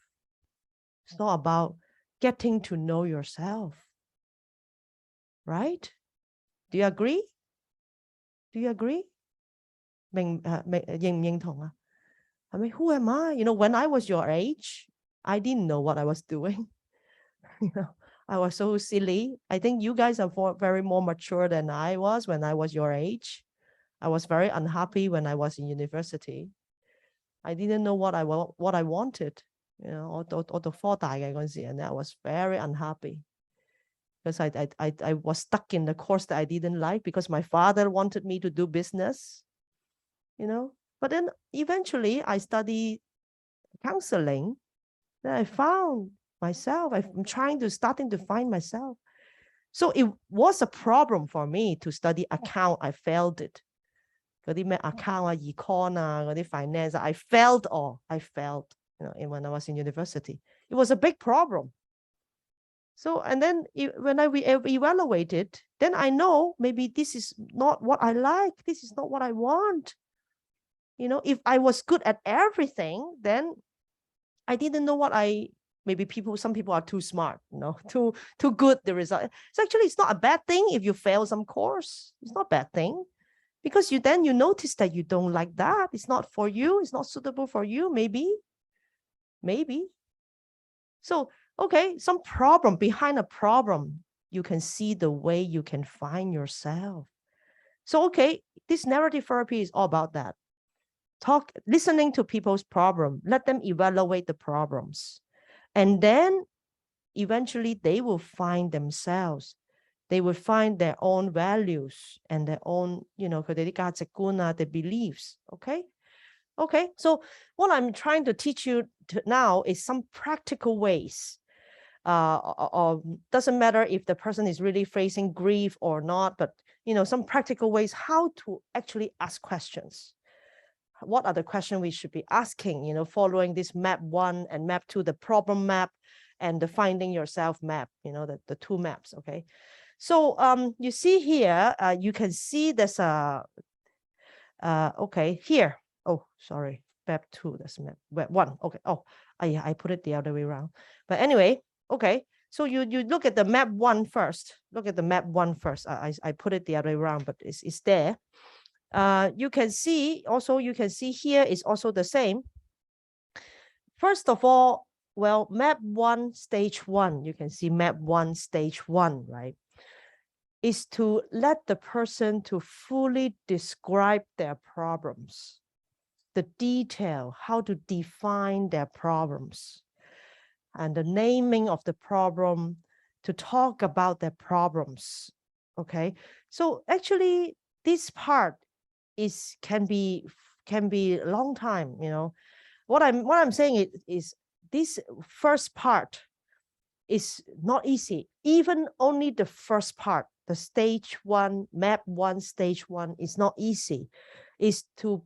S1: It's all about getting to know yourself. Right? Do you agree? Do you agree? 認唔認同啊？I mean, who am I? You know, when I was your age, I didn't know what I was doing. You know, I was so silly. I think you guys are very more mature than I was when I was your age. I was very unhappy when I was in university. I didn't know what I wanted. You know, 我讀科大嘅嗰陣時，and I was very unhappy because I was stuck in the course that I didn't like because my father wanted me to do business. You know, but then eventually I studied counseling. Then I found myself. I'm starting to find myself. So it was a problem for me to study account. I failed it. 嗰啲咩 account 啊、econ 啊、嗰啲 finance 啊 I failed all. I failed, you know, when I was in university. It was a big problem. So, and then when I evaluate it, then I know maybe this is not what I like. This is not what I want. If I was good at everything, then I didn't know what maybe some people are too smart, too good, the result. So actually, it's not a bad thing if you fail some course. It's not a bad thing, because you notice that you don't like that. It's not for you. It's not suitable for you. Maybe. So, okay, some problem behind a problem, you can see the way you can find yourself. So, okay, this narrative therapy is all about that. Listening to people's problem, let them evaluate the problems. And then eventually they will find themselves. They will find their own values and their own, their beliefs. Okay. So what I'm trying to teach you now is some practical ways. Or doesn't matter if the person is really facing grief or not, but some practical ways how to actually ask questions. What are the questions we should be asking, following this map 1 and map 2, the problem map and the finding yourself map, the 2 maps, okay? So you see here, you can see there's a, okay, here. Oh, sorry, map 2, that's map 1, okay. Oh, yeah, I put it the other way around. But anyway, okay, so you look at the map 1 first. Look at the map 1 first. I put it the other way around, but it's there. You can see here is also the same. First of all, well, map 1, stage 1, you can see map 1, stage 1, right? Is to let the person to fully describe their problems, the detail, how to define their problems, and the naming of the problem, to talk about their problems, okay? So actually, this part can be a long time, What I'm saying is this first part is not easy. Even only the first part, the stage 1, map 1, stage 1 is not easy. Is to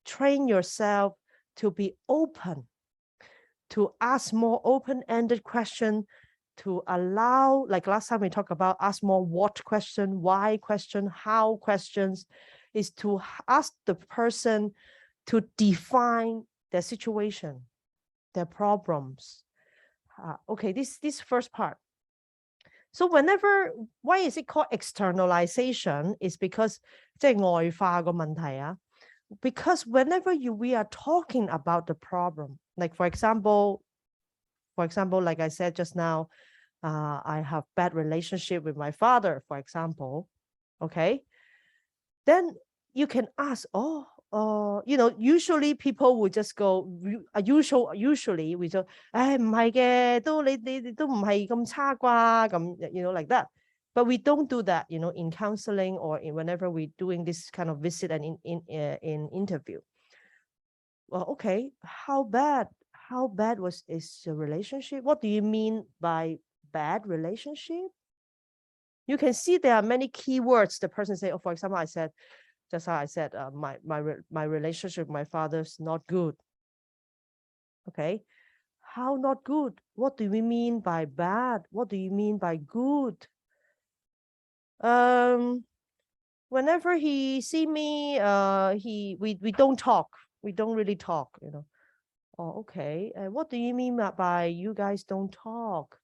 S1: train yourself to be open, to ask more open-ended question, to allow, like last time we talked about, ask more what question, why question, how questions, is to ask the person to define their situation, their problems. Okay, this first part. So why is it called externalization? Is because 即係外化個問題啊。Because whenever we are talking about the problem, like for example, like I said just now, I have bad relationship with my father, for example, okay? Then you can ask, usually people would just go, usually we just, 唔係嘅，你都唔係咁差啩，咁, like that. But we don't do that, in counseling or whenever we're doing this kind of visit and in interview. Well, okay, how bad is your relationship? What do you mean by bad relationship? You can see there are many keywords. The person say, for example, just how I said, my relationship with my father is not good. Okay, how not good? What do we mean by bad? What do you mean by good? Whenever he see me, we don't talk. We don't really talk, Oh, okay. What do you mean by you guys don't talk?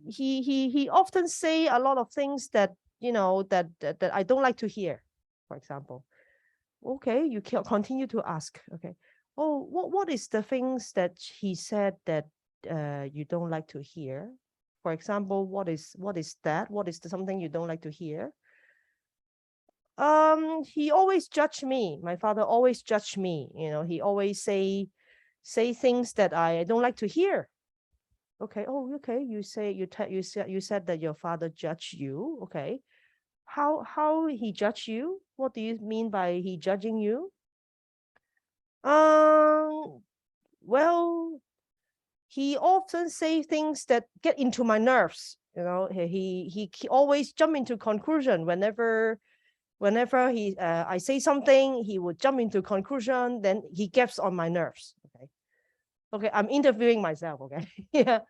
S1: He often say a lot of things that that I don't like to hear, for example. Okay, you can continue to ask. Okay. Oh, what is the things that he said that you don't like to hear? For example, what is that? What is something you don't like to hear? He always judge me. My father always judge me. He always say things that I don't like to hear. Okay. Oh, okay. You said that your father judged you. Okay. How he judge you? What do you mean by he judging you? Well, he often say things that get into my nerves. He always jump into conclusion whenever I say something, he would jump into conclusion. Then he gets on my nerves. Okay. Okay, I'm interviewing myself. Okay, yeah.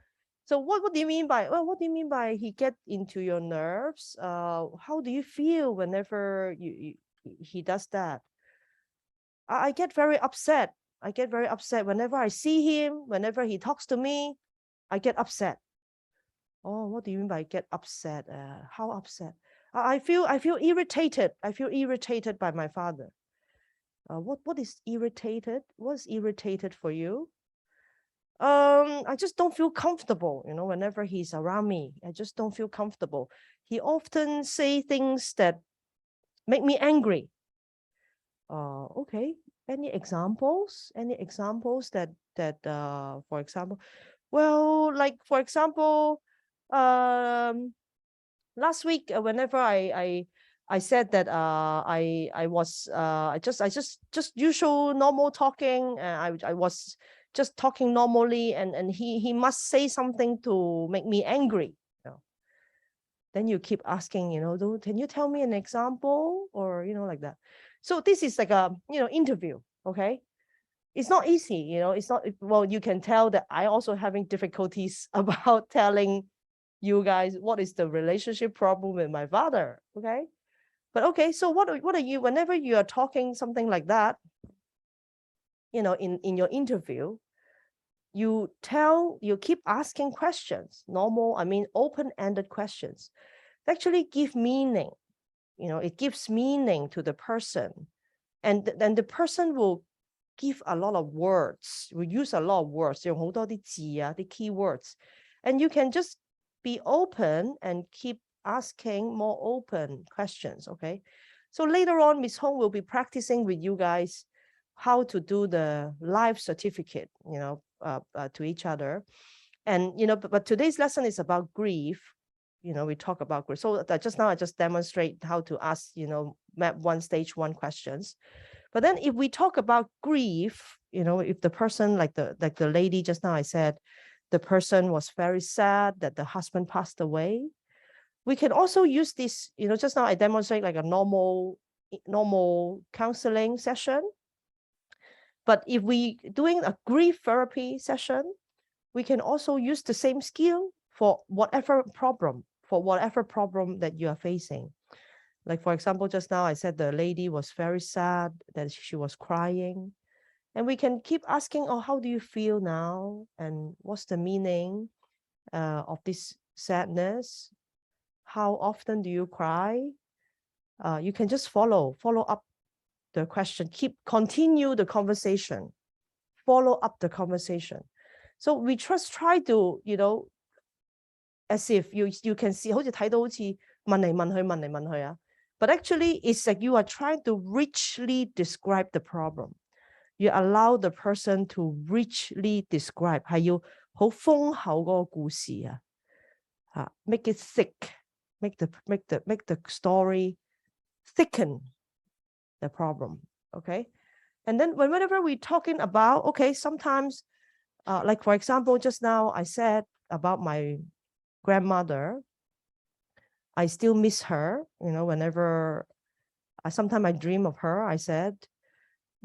S1: So what do you mean by, well, what do you mean by he get into your nerves? How do you feel whenever he does that? I get very upset. I get very upset whenever I see him, whenever he talks to me, I get upset. Oh, what do you mean by get upset? How upset? I feel irritated. I feel irritated by my father. What is irritated? What's irritated for you? I just don't feel comfortable, you know, whenever he's around me. I just don't feel comfortable. He often say things that make me angry. Okay. Any examples? Any examples that for example, well, like for example, last week whenever I said that I was just usual normal talking, and I was just talking normally, and he must say something to make me angry. You know? Then you keep asking, you know, can you tell me an example, or you know, like that. So this is like a, you know, interview. Okay, it's not easy, you know, it's not, well, you can tell that I also having difficulties about telling you guys what is the relationship problem with my father. Okay, but okay, so what are you, whenever you are talking something like that, you know, in your interview, you keep asking questions, normal, I mean open-ended questions, actually give meaning, you know, it gives meaning to the person, and then the person will give a lot of words, we use a lot of words, 用好多啲字啊，啲 keywords, and you can just be open and keep asking more open questions. Okay, so later on Miss Hong will be practicing with you guys how to do the life certificate, you know, to each other. And you know, but today's lesson is about grief. You know, we talk about grief, so just now I just demonstrate how to ask, you know, map 1 stage 1 questions. But then if we talk about grief, you know, if the person, like the lady just now I said, the person was very sad that the husband passed away, we can also use this, you know, just now I demonstrate like a normal counseling session. But if we doing a grief therapy session, we can also use the same skill for whatever problem that you are facing. Like, for example, just now I said the lady was very sad, that she was crying. And we can keep asking, oh, how do you feel now? And what's the meaning of this sadness? How often do you cry? You can just follow up the question, continue the conversation, follow up the conversation. So we just try to, you know, as if you can see, 好似睇到好似問嚟問去啊。But actually, it's like you are trying to richly describe the problem. You allow the person to richly describe, 係要好豐厚嗰個故事啊。Make it thick, make the story thicken the problem. Okay, and then whenever we're talking about, okay, sometimes, like for example, just now I said about my grandmother. I still miss her, you know, whenever sometimes I dream of her. I said,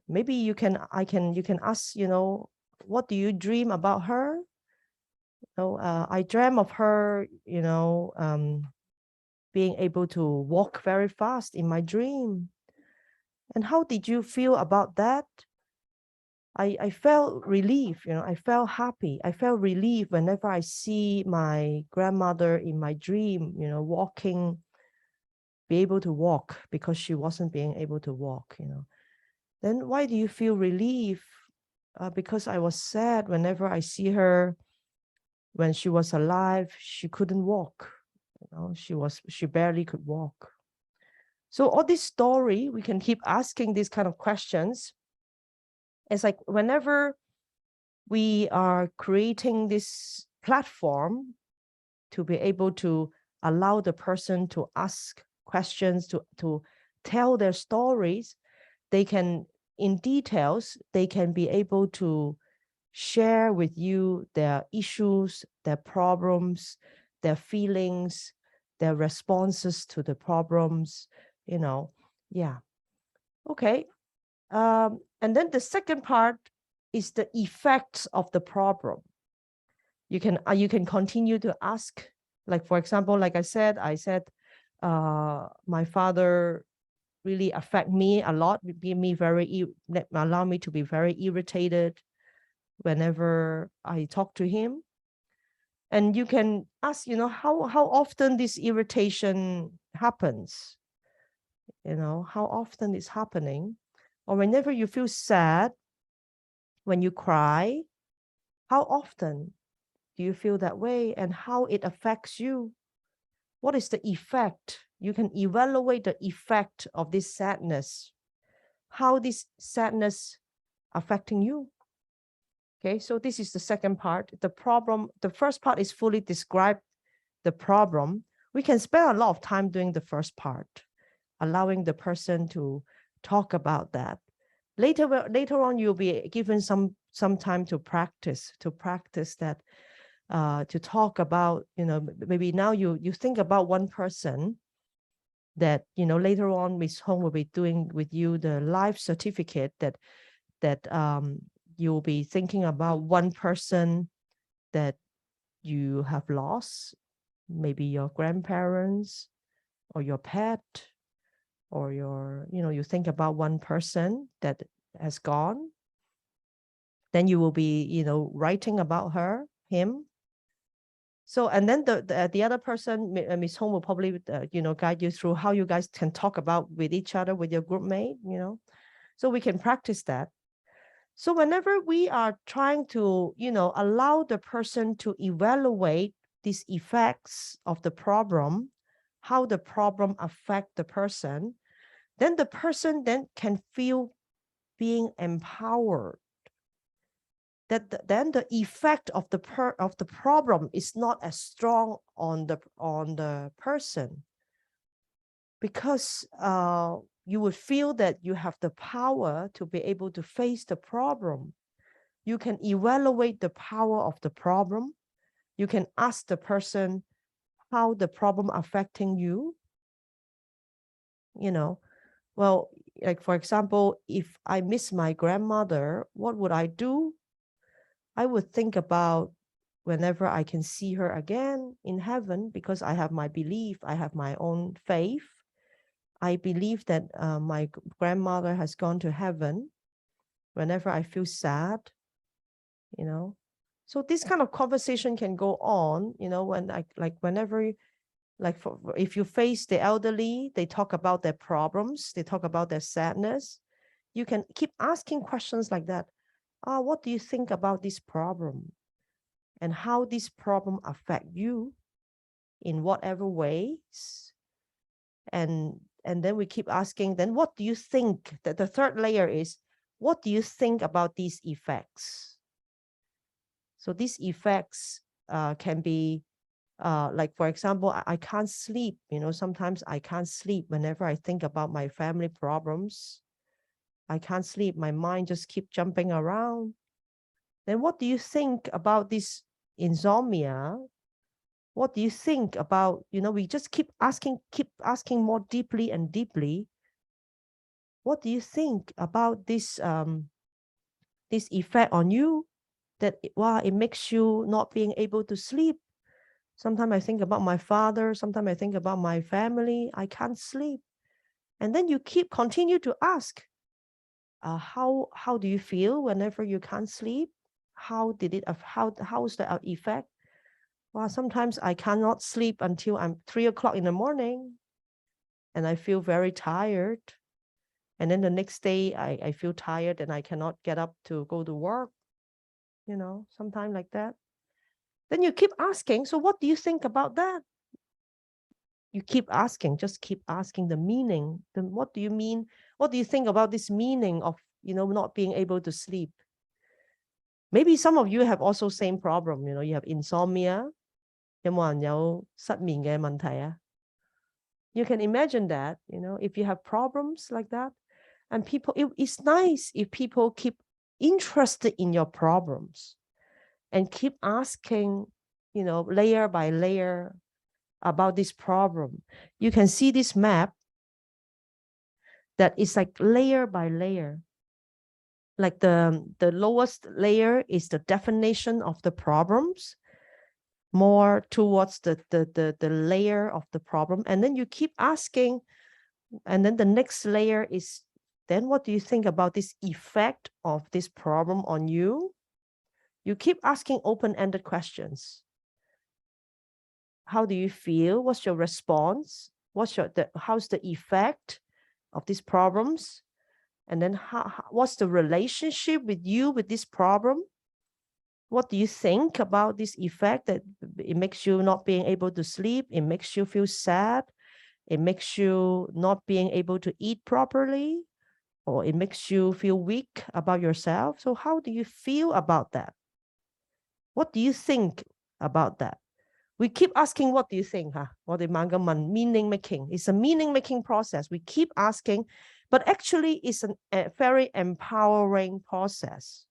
S1: maybe you can ask, you know, what do you dream about her? You know, I dream of her, you know, being able to walk very fast in my dream. And how did you feel about that? I felt relief, you know, I felt happy. I felt relief whenever I see my grandmother in my dream, you know, walking, be able to walk, because she wasn't being able to walk, you know. Then why do you feel relief? Because I was sad whenever I see her when she was alive, she couldn't walk, you know, she barely could walk. So all this story, we can keep asking these kind of questions. It's like whenever we are creating this platform to be able to allow the person to ask questions, to tell their stories, they can, in details, they can be able to share with you their issues, their problems, their feelings, their responses to the problems, you know. Yeah. Okay. And then the second part is the effects of the problem. You can continue to ask, like, for example, like I said, my father really affect me a lot, allow me to be very irritated whenever I talk to him. And you can ask, how often this irritation happens, how often it's happening. Or whenever you feel sad, when you cry, how often do you feel that way, and how it affects you? What is the effect? You can evaluate the effect of this sadness. How this sadness affecting you? Okay, so this is the second part. The problem, the first part is fully describe the problem. We can spend a lot of time doing the first part, allowing the person to talk about that. Later on, you'll be given some time to practice that, to talk about, maybe now you think about one person that, later on Ms. Hong will be doing with you the life certificate that you'll be thinking about one person that you have lost, maybe your grandparents or your pet, or you think about one person that has gone. Then you will be, writing about him. So, and then the other person, Ms. Hong will probably, guide you through how you guys can talk about with each other, with your group mate, so we can practice that. So whenever we are trying to, allow the person to evaluate these effects of the problem, how the problem affect the person, then the person then can feel being empowered. Then the effect of the problem is not as strong on the person, because you would feel that you have the power to be able to face the problem. You can evaluate the power of the problem. You can ask the person how the problem affecting you. Well, like, for example, if I miss my grandmother, what would I do? I would think about whenever I can see her again in heaven, because I have my belief, I have my own faith. I believe that my grandmother has gone to heaven. Whenever I feel sad, so this kind of conversation can go on, if you face the elderly, they talk about their problems, they talk about their sadness. You can keep asking questions like that. What do you think about this problem? And how this problem affect you in whatever ways? And then we keep asking, then what do you think? That the third layer is, what do you think about these effects? So these effects can be, like, for example, I can't sleep. Sometimes I can't sleep whenever I think about my family problems. I can't sleep. My mind just keeps jumping around. Then what do you think about this insomnia? What do you think about, we just keep asking more deeply and deeply. What do you think about this effect on you, that it makes you not being able to sleep? Sometimes I think about my father. Sometimes I think about my family. I can't sleep. And then you continue to ask, how do you feel whenever you can't sleep? How's the effect? Well, sometimes I cannot sleep until 3 o'clock in the morning, and I feel very tired. And then the next day I feel tired and I cannot get up to go to work, sometimes like that. Then you keep asking, so what do you think about that? You keep asking, just keep asking the meaning. Then what do you mean? What do you think about this meaning of, not being able to sleep? Maybe some of you have also same problem, you have insomnia. 有冇人有失眠嘅問題啊? You can imagine that, if you have problems like that, and it's nice if people keep interested in your problems and keep asking, layer by layer about this problem. You can see this map that is like layer by layer. like the lowest layer is the definition of the problems, more towards the layer of the problem. And then you keep asking, and then the next layer is, then what do you think about this effect of this problem on you? You keep asking open-ended questions. How do you feel? What's your response? How's the effect of these problems? And then what's the relationship with you with this problem? What do you think about this effect that it makes you not being able to sleep? It makes you feel sad. It makes you not being able to eat properly, or it makes you feel weak about yourself. So how do you feel about that? What do you think about that? We keep asking, what do you think? Meaning making. It's a meaning making process. We keep asking, but actually it's a very empowering process,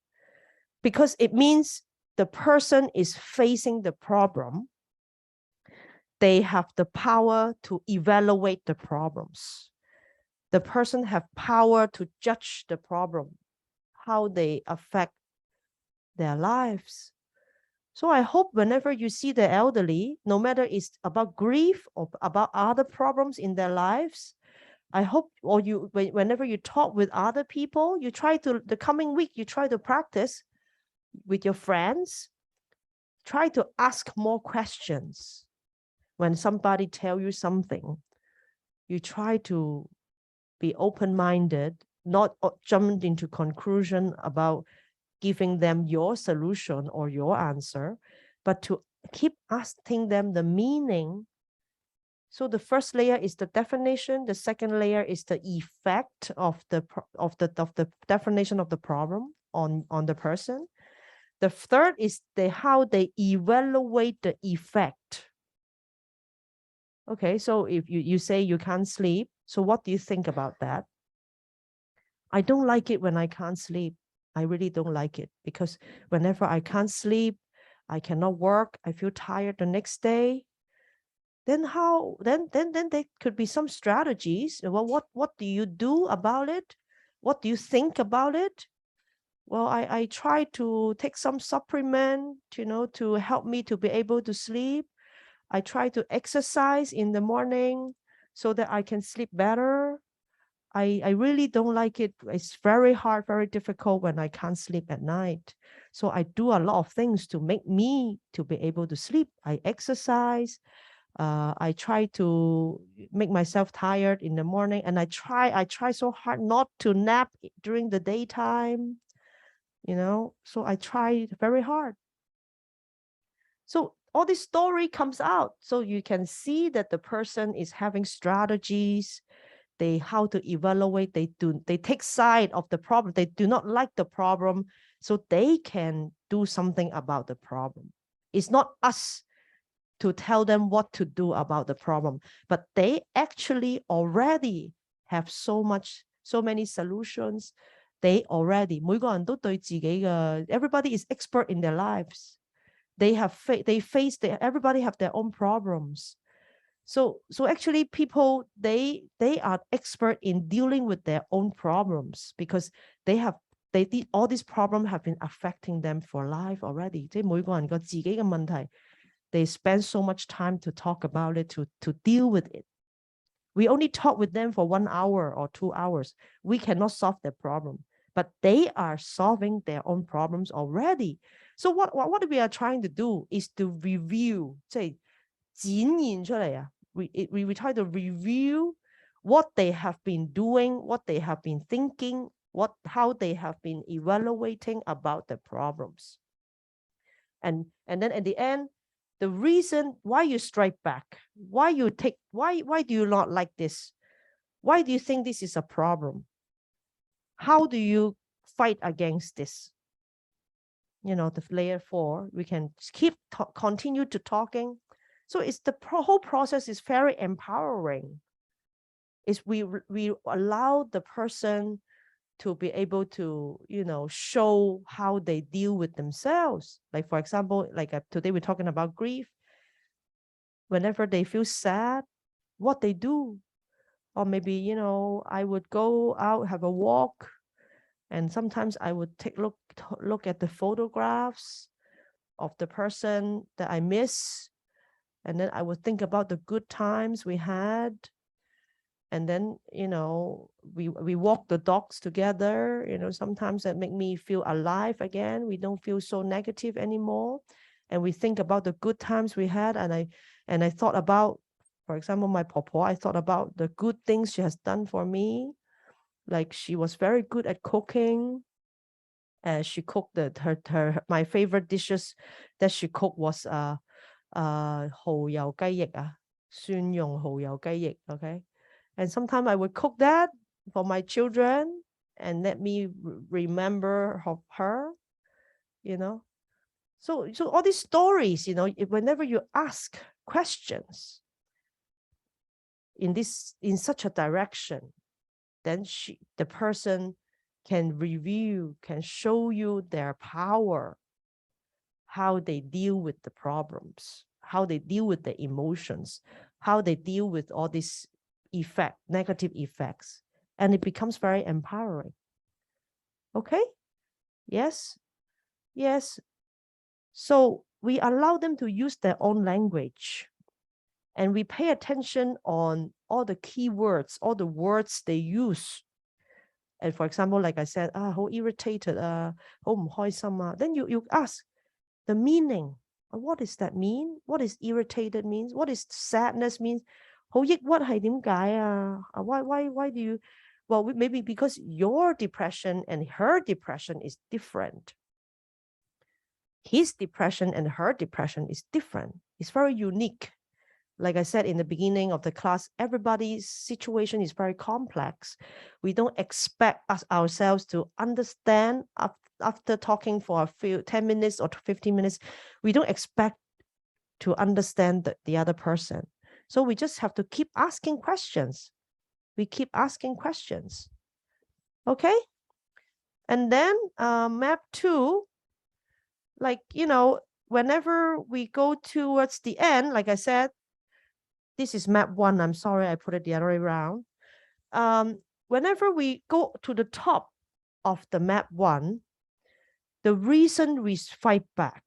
S1: because it means the person is facing the problem. They have the power to evaluate the problems. The person have power to judge the problem, how they affect their lives. So I hope whenever you see the elderly, no matter it's about grief or about other problems in their lives, I hope, or whenever you talk with other people, you try to, the coming week, you try to practice with your friends, try to ask more questions. When somebody tell you something, you try to be open-minded, not jump into conclusion about giving them your solution or your answer, but to keep asking them the meaning. So the first layer is the definition. The second layer is the effect of the definition of the problem on the person. The third is how they evaluate the effect. Okay, so if you say you can't sleep, so what do you think about that? I don't like it when I can't sleep. I really don't like it, because whenever I can't sleep, I cannot work, I feel tired the next day. Then there could be some strategies. Well, what do you do about it? What do you think about it? Well, I try to take some supplement, to help me to be able to sleep. I try to exercise in the morning so that I can sleep better. I really don't like it. It's very hard, very difficult when I can't sleep at night. So I do a lot of things to make me to be able to sleep. I exercise. I try to make myself tired in the morning, and I try so hard not to nap during the daytime, so I try very hard. So all this story comes out, so you can see that the person is having strategies. How to evaluate, they take side of the problem. They do not like the problem, so they can do something about the problem. It's not us to tell them what to do about the problem, but they actually already have so many solutions. They already, everybody is expert in their lives. Everybody have their own problems. So actually people, they are expert in dealing with their own problems, because all these problems have been affecting them for life already. They spend so much time to talk about it, to deal with it. We only talk with them for 1 hour or 2 hours. We cannot solve their problem, but they are solving their own problems already. So what we are trying to do is to review, we try to review what they have been doing, what they have been thinking, how they have been evaluating about the problems. And then at the end, the reason why you strike back, why do you not like this? Why do you think this is a problem? How do you fight against this? The layer 4, we can continue to talking. So it's the whole process is very empowering. We allow the person to be able to, show how they deal with themselves. Like, for example, today we're talking about grief. Whenever they feel sad, what they do. Or maybe, I would go out, have a walk, And sometimes I would look at the photographs of the person that I miss. And then I would think about the good times we had. And then, you know, we walk the dogs together. You know, sometimes that make me feel alive again. We don't feel so negative anymore. And we think about the good times we had. And I thought about, for example, my pawpaw, I thought about the good things she has done for me. Like she was very good at cooking. She cooked my favorite dishes that she cooked was 蠔油雞翼啊，蒜蓉蠔油雞翼 okay. And sometimes I would cook that for my children and let me remember of her, you know. So all these stories, you know, whenever you ask questions in such a direction, then the person can review, can show you their power, how they deal with the problems, how they deal with the emotions, how they deal with all these negative effects, and it becomes very empowering. Okay? Yes? Yes. So we allow them to use their own language, and we pay attention on all the key words, all the words they use. And for example, like I said, how irritated, how 唔開心啊. Then you ask the meaning. What does that mean? What is irritated means? What is sadness means? 好抑鬱係點解啊? Why do you? Well, maybe because your depression and her depression is different. His depression and her depression is different. It's very unique. Like I said in the beginning of the class, everybody's situation is very complex. We don't expect ourselves to understand after talking for a few 10 minutes or 15 minutes. We don't expect to understand the other person. So we just have to keep asking questions. We keep asking questions. Okay? And then map 2, like, you know, whenever we go towards the end, like I said, this is map 1. I'm sorry, I put it the other way around. Whenever we go to the top of the map 1, the reason we fight back.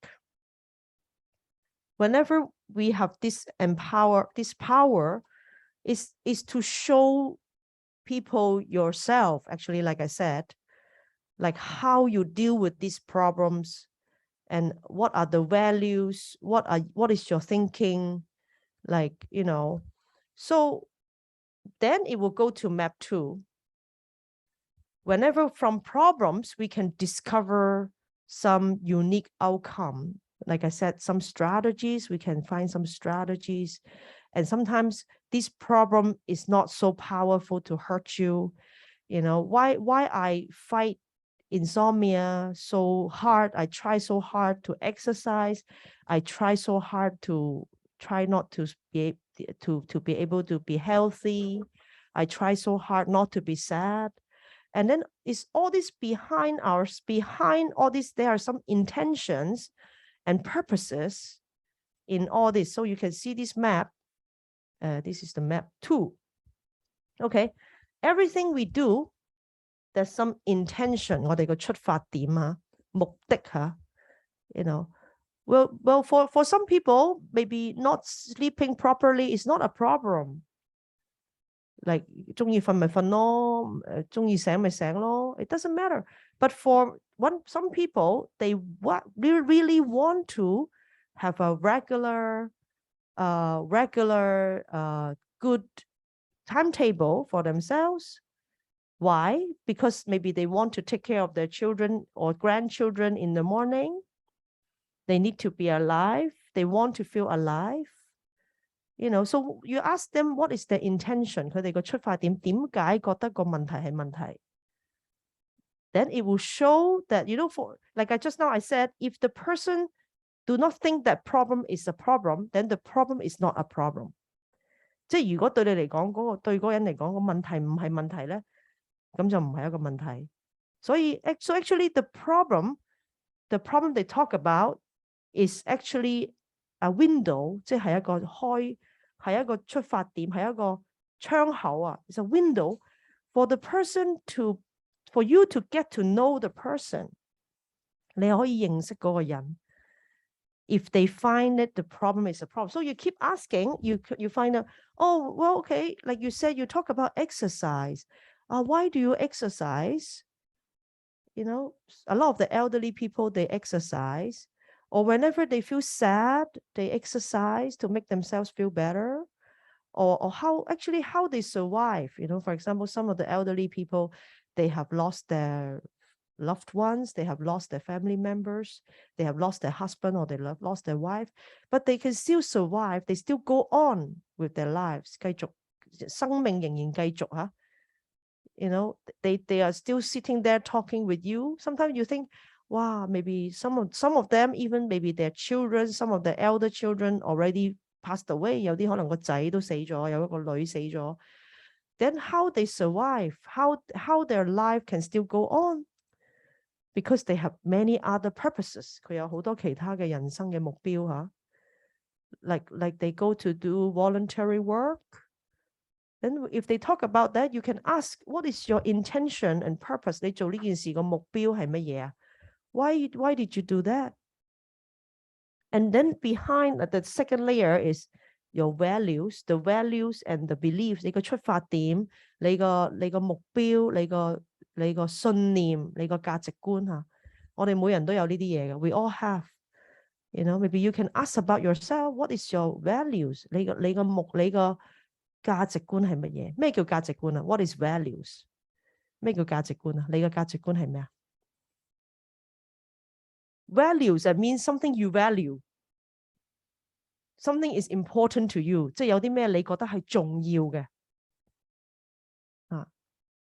S1: Whenever we have this power is to show people yourself, actually, like I said, like how you deal with these problems and what are the values, what is your thinking, like, you know. So then it will go to map 2. Whenever from problems, we can discover some unique outcome. Like I said, some strategies, we can find some strategies. And sometimes this problem is not so powerful to hurt you. You know, why I fight insomnia so hard. I try so hard to exercise. I try so hard to try not to be able to be healthy. I try so hard not to be sad. And then it's all this behind all this, there are some intentions and purposes in all this. So you can see this map. This is the map 2. Okay. Everything we do, there's some intention. 我哋個出發點啊，目的嚇, you know. Well, for some people, maybe not sleeping properly is not a problem. Like 中意瞓咪瞓咯，中意醒咪醒咯. It doesn't matter. But for some people, they really want to have a regular, good timetable for themselves. Why? Because maybe they want to take care of their children or grandchildren in the morning. They need to be alive. They want to feel alive. You know, so you ask them what is their intention. 佢哋個出發點點解覺得個問題係問題? Then it will show that, you know, for like just now I said, if the person do not think that problem is a problem, then the problem is not a problem. 即係如果對你嚟講，對嗰個人嚟講個問題唔係問題咧，咁就唔係一個問題。所以 so actually the problem they talk about is actually a window， 即係一個出發點，係一個窗口啊。It's a window for the person to for you to get to know the person. 你可以認識嗰個人。If they find that the problem is a problem. So you keep asking, you find out, oh, well, okay, like you said, you talk about exercise. Why do you exercise? You know, a lot of the elderly people, they exercise. Or whenever they feel sad, they exercise to make themselves feel better. Or how they survive. You know, for example, some of the elderly people, they have lost their loved ones, they have lost their family members, they have lost their husband or they have lost their wife, but they can still survive, they still go on with their lives. 繼續生命仍然繼續嚇。You know, they are still sitting there talking with you. Sometimes you think, wow, maybe some of them, even maybe their children, some of the elder children already passed away. 有啲可能個仔都死咗，有一個女死咗。Then how they survive? How their life can still go on? Because they have many other purposes. 佢有好多其他嘅人生嘅目標嚇。Like they go to do voluntary work. Then if they talk about that, you can ask, what is your intention and purpose? 你做呢件事個目標係乜嘢啊？ Why did you do that? And then behind the second layer is your values, the values and the beliefs. 你個出發點，你個目標，你個信念，你個價值觀嚇。我哋每人都有呢啲嘢嘅。We all have. You know, maybe you can ask about yourself. What is your values? 你個價值觀係乜嘢？咩叫價值觀啊？ What is values? 咩叫價值觀啊？你嘅價值觀係咩啊？ Values that means something you value. Something is important to you. 即係有啲咩你覺得係重要嘅。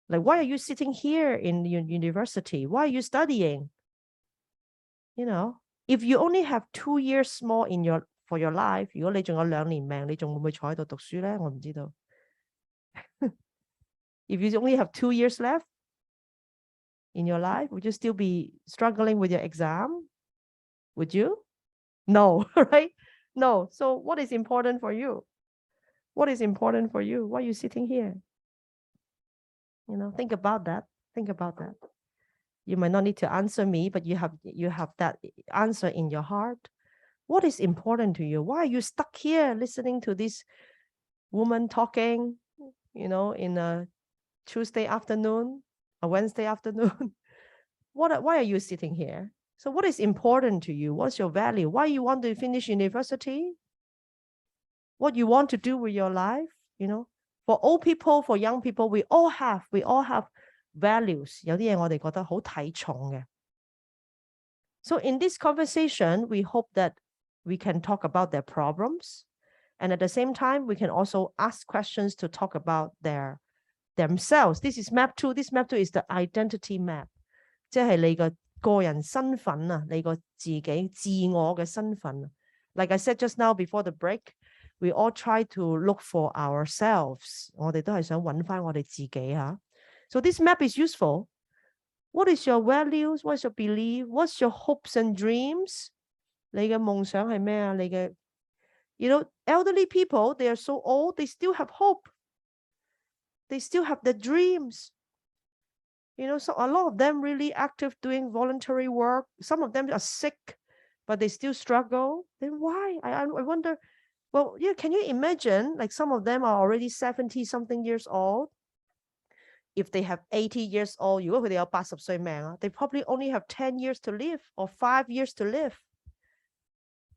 S1: Like, why are you sitting here in your university? Why are you studying? You know, if you only have 2 years more for your life, 如果你仲有2年命，你仲會唔會坐喺度讀書咧？我唔知道。If you only have 2 years left in your life, would you still be struggling with your exam? Would you? No, right? No. So what is important for you? What is important for you? Why are you sitting here? You know, think about that. Think about that. You might not need to answer me, but you have that answer in your heart. What is important to you? Why are you stuck here listening to this woman talking, you know, in a Tuesday afternoon, a Wednesday afternoon? Why are you sitting here? So what is important to you? What's your value? Why you want to finish university? What you want to do with your life? You know, for old people, for young people, we all have values. 有啲嘢我哋覺得好睇重嘅。So in this conversation, we hope that we can talk about their problems, and at the same time, we can also ask questions to talk about themselves. This is map 2. This map 2 is the identity map. 即係你個個人身份啊，你個自我嘅身份。Like I said just now before the break, we all try to look for ourselves. 我哋都係想揾返我哋自己嚇。So this map is useful. What is your values? What's your belief? What's your hopes and dreams? 你嘅夢想係咩啊？你嘅 You know, elderly people, they are so old, they still have hope. They still have the dreams. You know, so a lot of them really active doing voluntary work. Some of them are sick, but they still struggle. Then why? I wonder, well, yeah, can you imagine, like some of them are already 70-something years old. If they have 80 years old, 如果佢哋有80歲命啊, they probably only have 10 years to live or 5 years to live.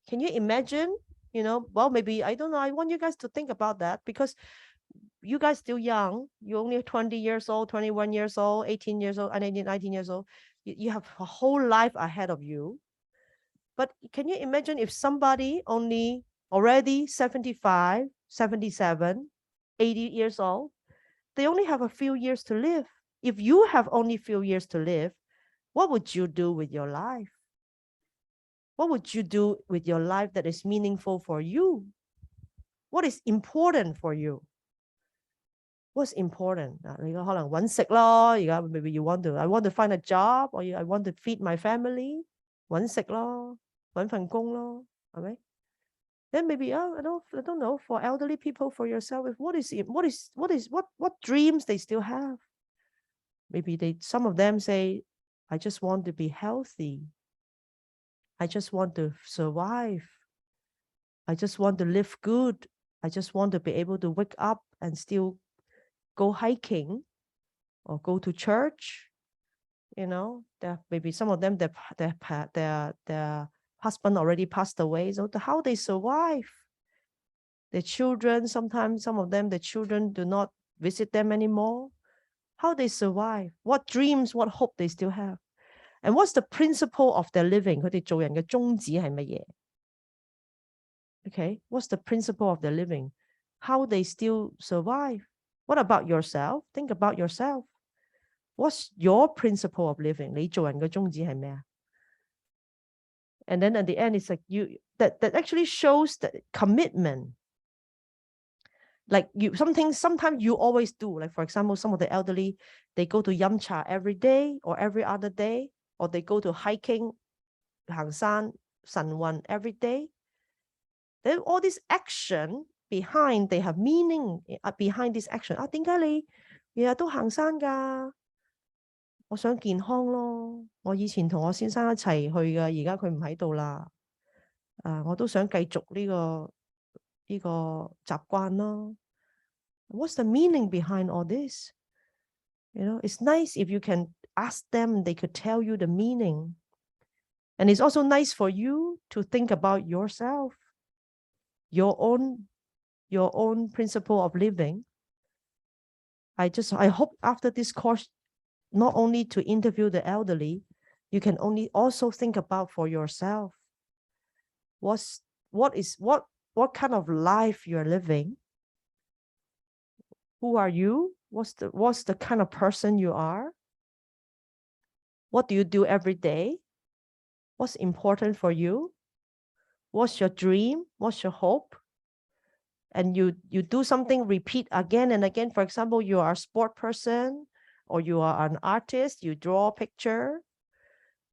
S1: Can you imagine? You know, well, maybe, I don't know. I want you guys to think about that because you guys still young. You're only 20 years old, 21 years old, 18 years old, and 19 years old. You have a whole life ahead of you. But can you imagine if somebody only already 75, 77, 80 years old, they only have a few years to live. If you have only a few years to live, what would you do with your life? What would you do with your life that is meaningful for you? What is important for you? What's important? 你可能搵食咯，而家 maybe I want to find a job, or I want to feed my family. 搵食咯，搵份工咯，係咪？ Then maybe I don't know, for elderly people, for yourself, what dreams they still have? Maybe some of them say, I just want to be healthy. I just want to survive. I just want to live good. I just want to be able to wake up and still go hiking or go to church. You know, maybe some of them, their husband already passed away. So how they survive? The children, sometimes some of them, the children do not visit them anymore. How they survive? What dreams, what hope they still have? And what's the principle of their living? 佢哋做人嘅宗旨係乜嘢? Okay, what's the principle of their living? How they still survive? What about yourself? Think about yourself. What's your principle of living? 你做人嘅宗旨係咩啊? And then at the end, it's like that actually shows the commitment. Like sometimes you always do. Like for example, some of the elderly, they go to yamcha every day or every other day, or they go to hiking, 行山, 晨運 every day. Then all this action behind, they have meaning behind this action. 點解你日日都行山㗎? 我想健康咯。我以前同我先生一齊去㗎，而家佢唔喺度啦。我都想繼續呢個習慣咯。What's the meaning behind all this? You know, it's nice if you can ask them, they could tell you the meaning. And it's also nice for you to think about yourself, your own principle of living. I hope after this course, not only to interview the elderly, you can also think about for yourself. What kind of life you're living? Who are you? What's the kind of person you are? What do you do every day? What's important for you? What's your dream? What's your hope? And you do something, repeat again and again. For example, you are a sport person or you are an artist, you draw a picture.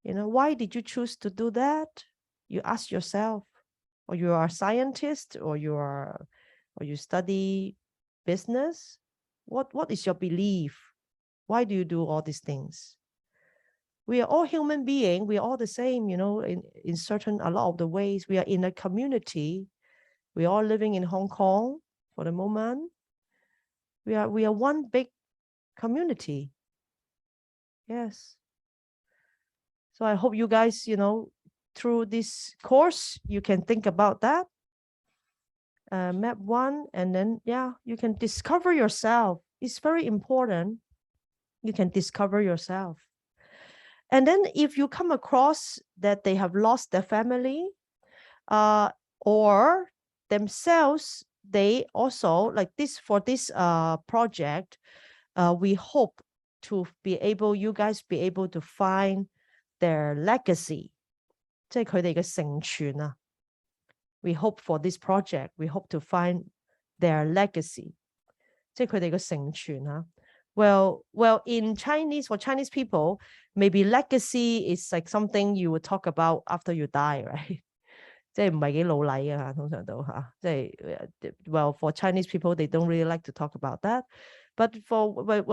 S1: You know, why did you choose to do that? You ask yourself. Or you are a scientist, or you study business. What is your belief? Why do you do all these things? We are all human beings. We are all the same, you know, in a lot of the ways. We are in a community. We are all living in Hong Kong for the moment. We are one big community. Yes. So I hope you guys, you know, through this course, you can think about that. Map 1, and then, you can discover yourself. It's very important. You can discover yourself. And then if you come across that they have lost their family, or themselves, they also, like this, for this project, we hope to you guys be able to find their legacy. 即係佢哋嘅成傳啊。We hope for this project, we hope to find their legacy. 即係佢哋嘅成傳啊。Well, in Chinese, for Chinese people, maybe legacy is like something you would talk about after you die, right? 即係唔係幾老禮嘅嚇，通常都嚇。即係 well, for Chinese people, they don't really like to talk about that. But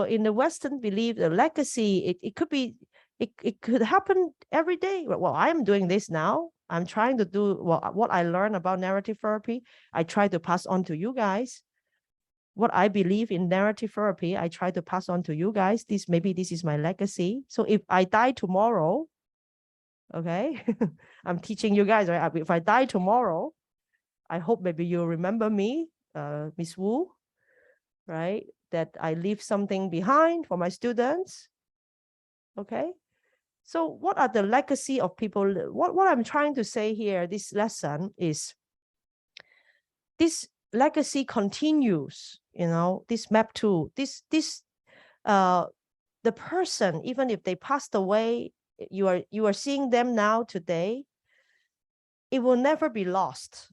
S1: in the Western belief, the legacy, it could be. It could happen every day. Well, I'm doing this now. I'm trying to do what I learned about narrative therapy. I try to pass on to you guys. What I believe in narrative therapy, I try to pass on to you guys. Maybe this is my legacy. So if I die tomorrow, okay, I'm teaching you guys, right? If I die tomorrow, I hope maybe you'll remember me, Miss Wu, right? That I leave something behind for my students. Okay. So what are the legacy of people? What I'm trying to say here, this lesson is this legacy continues, you know, this map 2, the person, even if they passed away, you are seeing them now today, it will never be lost.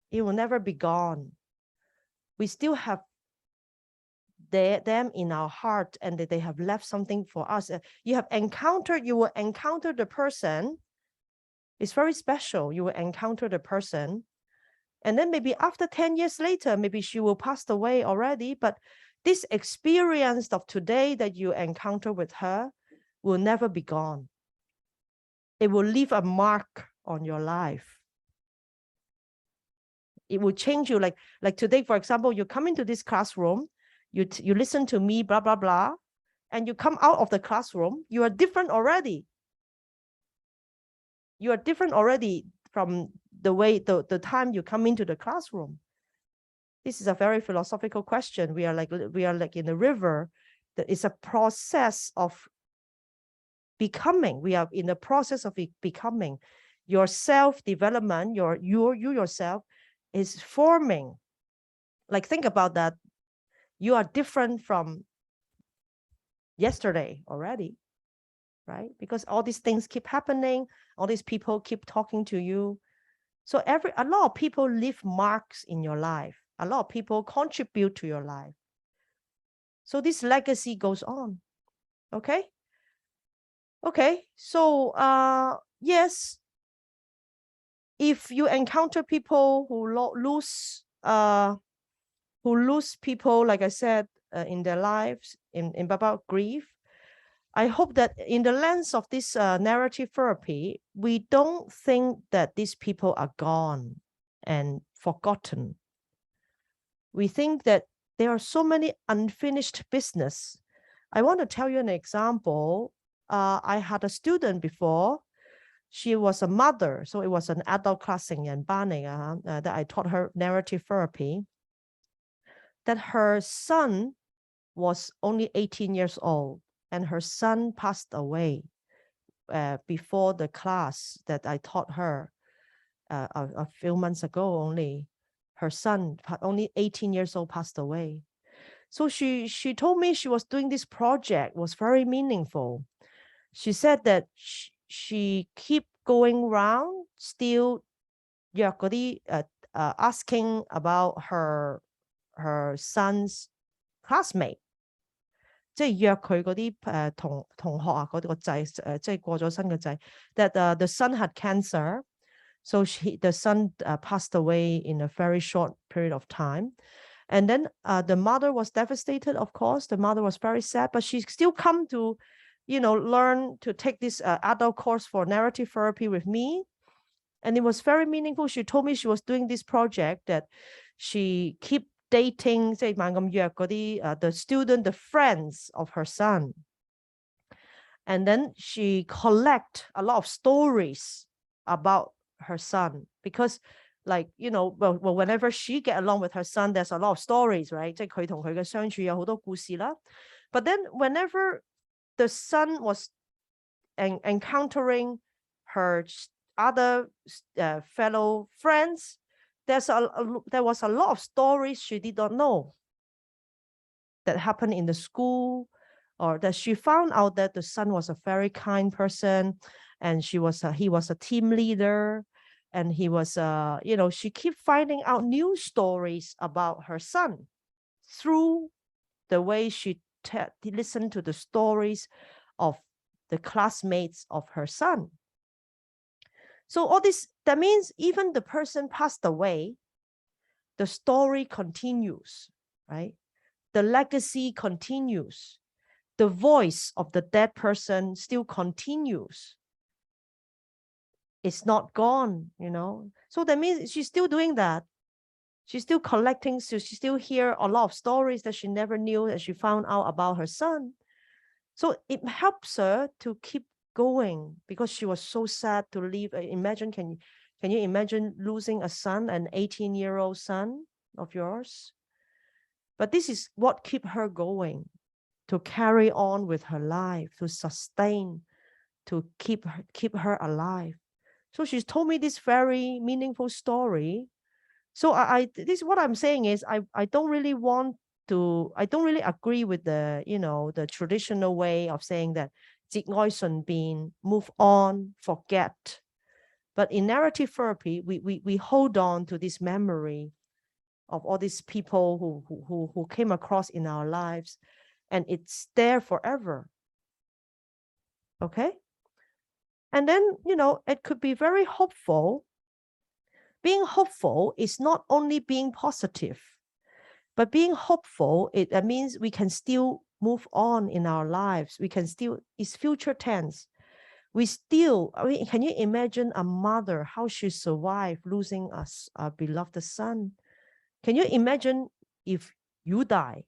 S1: It will never be gone. We still have them in our heart, and that they have left something for us. You will encounter the person. It's very special. You will encounter the person, and then maybe after 10 years later, maybe she will pass away already, but this experience of today that you encounter with her will never be gone. It will leave a mark on your life. It will change you. Like today, for example, you come into this classroom, you listen to me, blah, blah, blah, and you come out of the classroom, you are different already. You are different already from the time you come into the classroom. This is a very philosophical question. We are like in a river. That is a process of becoming. We are in the process of becoming. Your self-development, you yourself is forming. Like, think about that. You are different from yesterday already, right? Because all these things keep happening. All these people keep talking to you. So a lot of people leave marks in your life. A lot of people contribute to your life. So this legacy goes on. Okay? Okay. So yes, if you encounter people who lose people, like I said, in their lives, about grief, I hope that in the lens of this narrative therapy, we don't think that these people are gone and forgotten. We think that there are so many unfinished business. I want to tell you an example. I had a student before. She was a mother, so it was an adult class that I taught her narrative therapy. That her son was only 18 years old, and her son passed away before the class that I taught her a few months ago only. Her son, only 18 years old, passed away. So she told me she was doing this project, was very meaningful. She said that she keep going around, still asking about her son's classmate. 即係約佢嗰啲同學啊，嗰個仔即係過咗身嘅仔。That the son had cancer, so the son passed away in a very short period of time. And then the mother was devastated, of course. The mother was very sad, but she still come to, learn to take this adult course for narrative therapy with me. And it was very meaningful. She told me she was doing this project that she keep dating, the student, the friends of her son. And then she collect a lot of stories about her son, because whenever she get along with her son, there's a lot of stories, right? 即係佢同佢嘅相處有好多故事啦。But then whenever the son was encountering her other fellow friends, there was a lot of stories she did not know that happened in the school, or that she found out that the son was a very kind person, and he was a team leader, and he was she keep finding out new stories about her son through the way she listened to the stories of the classmates of her son. So all this, that means even the person passed away, the story continues, right? The legacy continues. The voice of the dead person still continues. It's not gone, So that means she's still doing that. She's still collecting, so she still hear a lot of stories that she never knew that she found out about her son. So it helps her to keep going, because she was so sad to leave. Imagine, can you imagine losing a son, an 18-year-old son of yours? But this is what keep her going, to carry on with her life, to sustain, to keep her alive. So she's told me this very meaningful story. So this what I'm saying is I don't really agree with the traditional way of saying that 節哀順變, move on, forget. But in narrative therapy, we hold on to this memory of all these people who came across in our lives, and it's there forever. Okay? And then, it could be very hopeful. Being hopeful is not only being positive. But being hopeful, that means we can still move on in our lives. We can still, it's future tense. We still, I mean, can you imagine a mother, how she survived losing our beloved son? Can you imagine if you die,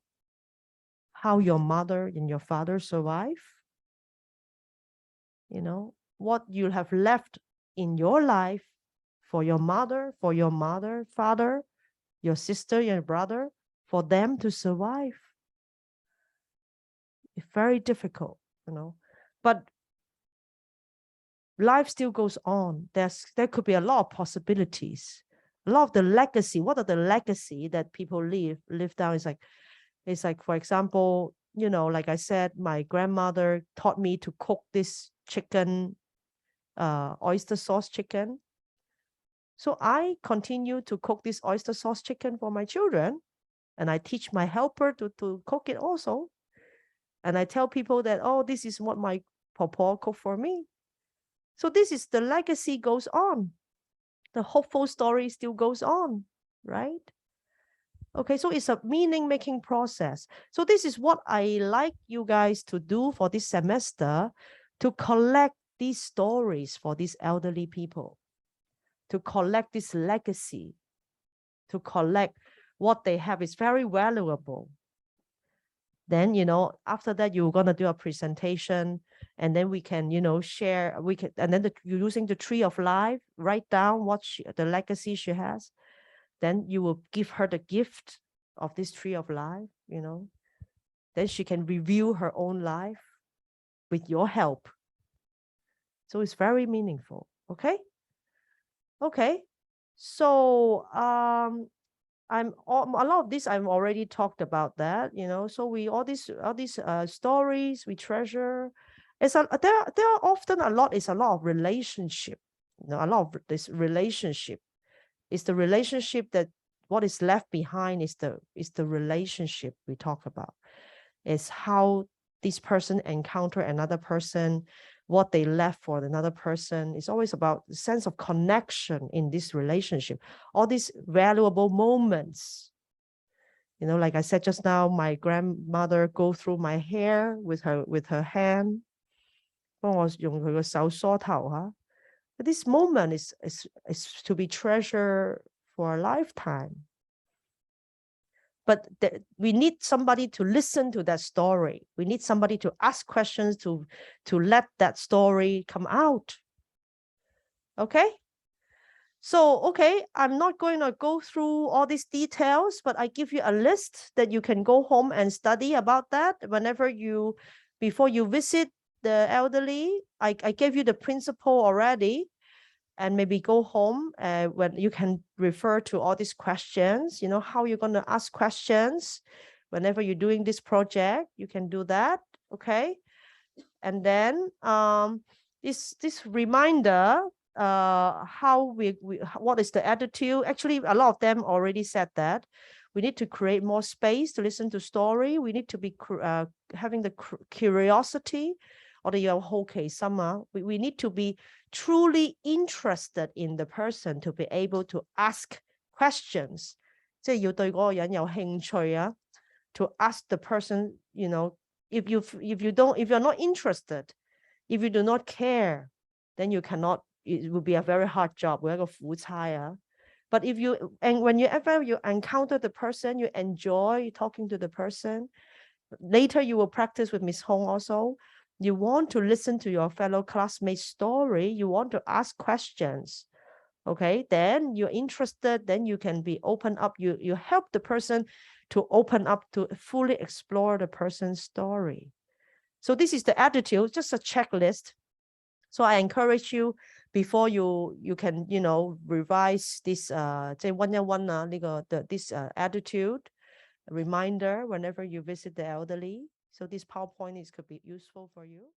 S1: how your mother and your father survive? You know, what you have left in your life for your mother, father, your sister, your brother, for them to survive. It's very difficult, you know, but life still goes on. There could be a lot of possibilities, a lot of the legacy. What are the legacy that people live down? It's like, for example, you know, like I said, my grandmother taught me to cook this chicken, oyster sauce chicken. So I continue to cook this oyster sauce chicken for my children, and I teach my helper to cook it also. And I tell people that, oh, this is what my papa cooked for me. So this is the legacy goes on. The hopeful story still goes on, right? Okay, so it's a meaning-making process. So this is what I like you guys to do for this semester, to collect these stories for these elderly people, to collect this legacy, to collect what they have is very valuable. Then, you know, after that, you're going to do a presentation, and then we can, you know, share, and then you're using the tree of life, write down what the legacy she has. Then you will give her the gift of this tree of life, you know. Then she can review her own life with your help. So it's very meaningful. Okay. Okay. So, a lot of this I've already talked about that, you know. So all these stories we treasure. There are often a lot of relationship, you know, a lot of this relationship. It's the relationship that what is left behind is the relationship we talk about. It's how this person encounter another person, what they left for another person. It's always about the sense of connection in this relationship, all these valuable moments. You know, like I said just now, my grandmother go through my hair with her hand. 幫我用佢個手梳頭嚇. This moment is to be treasured for a lifetime. But we need somebody to listen to that story. We need somebody to ask questions to let that story come out. Okay? So, okay, I'm not going to go through all these details, but I give you a list that you can go home and study about that before you visit the elderly. I gave you the principle already. And maybe go home when you can refer to all these questions, you know, how you're going to ask questions whenever you're doing this project, you can do that. Okay. And then this reminder, what is the attitude? Actually, a lot of them already said that. We need to create more space to listen to story. We need to be having the curiosity, or the whole case. We need to be truly interested in the person to be able to ask questions. 即係要對嗰個人有興趣啊, to ask the person, you know, if you're not interested, if you do not care, then you cannot, it will be a very hard job. 會一個苦差啊. But whenever you encounter the person, you enjoy talking to the person. Later you will practice with Miss Hong also. You want to listen to your fellow classmates' story. You want to ask questions. Okay, then you're interested, then you can be open up. You help the person to open up to fully explore the person's story. So this is the attitude, just a checklist. So I encourage you before you can, you know, revise this this attitude reminder whenever you visit the elderly. So this PowerPoint could be useful for you.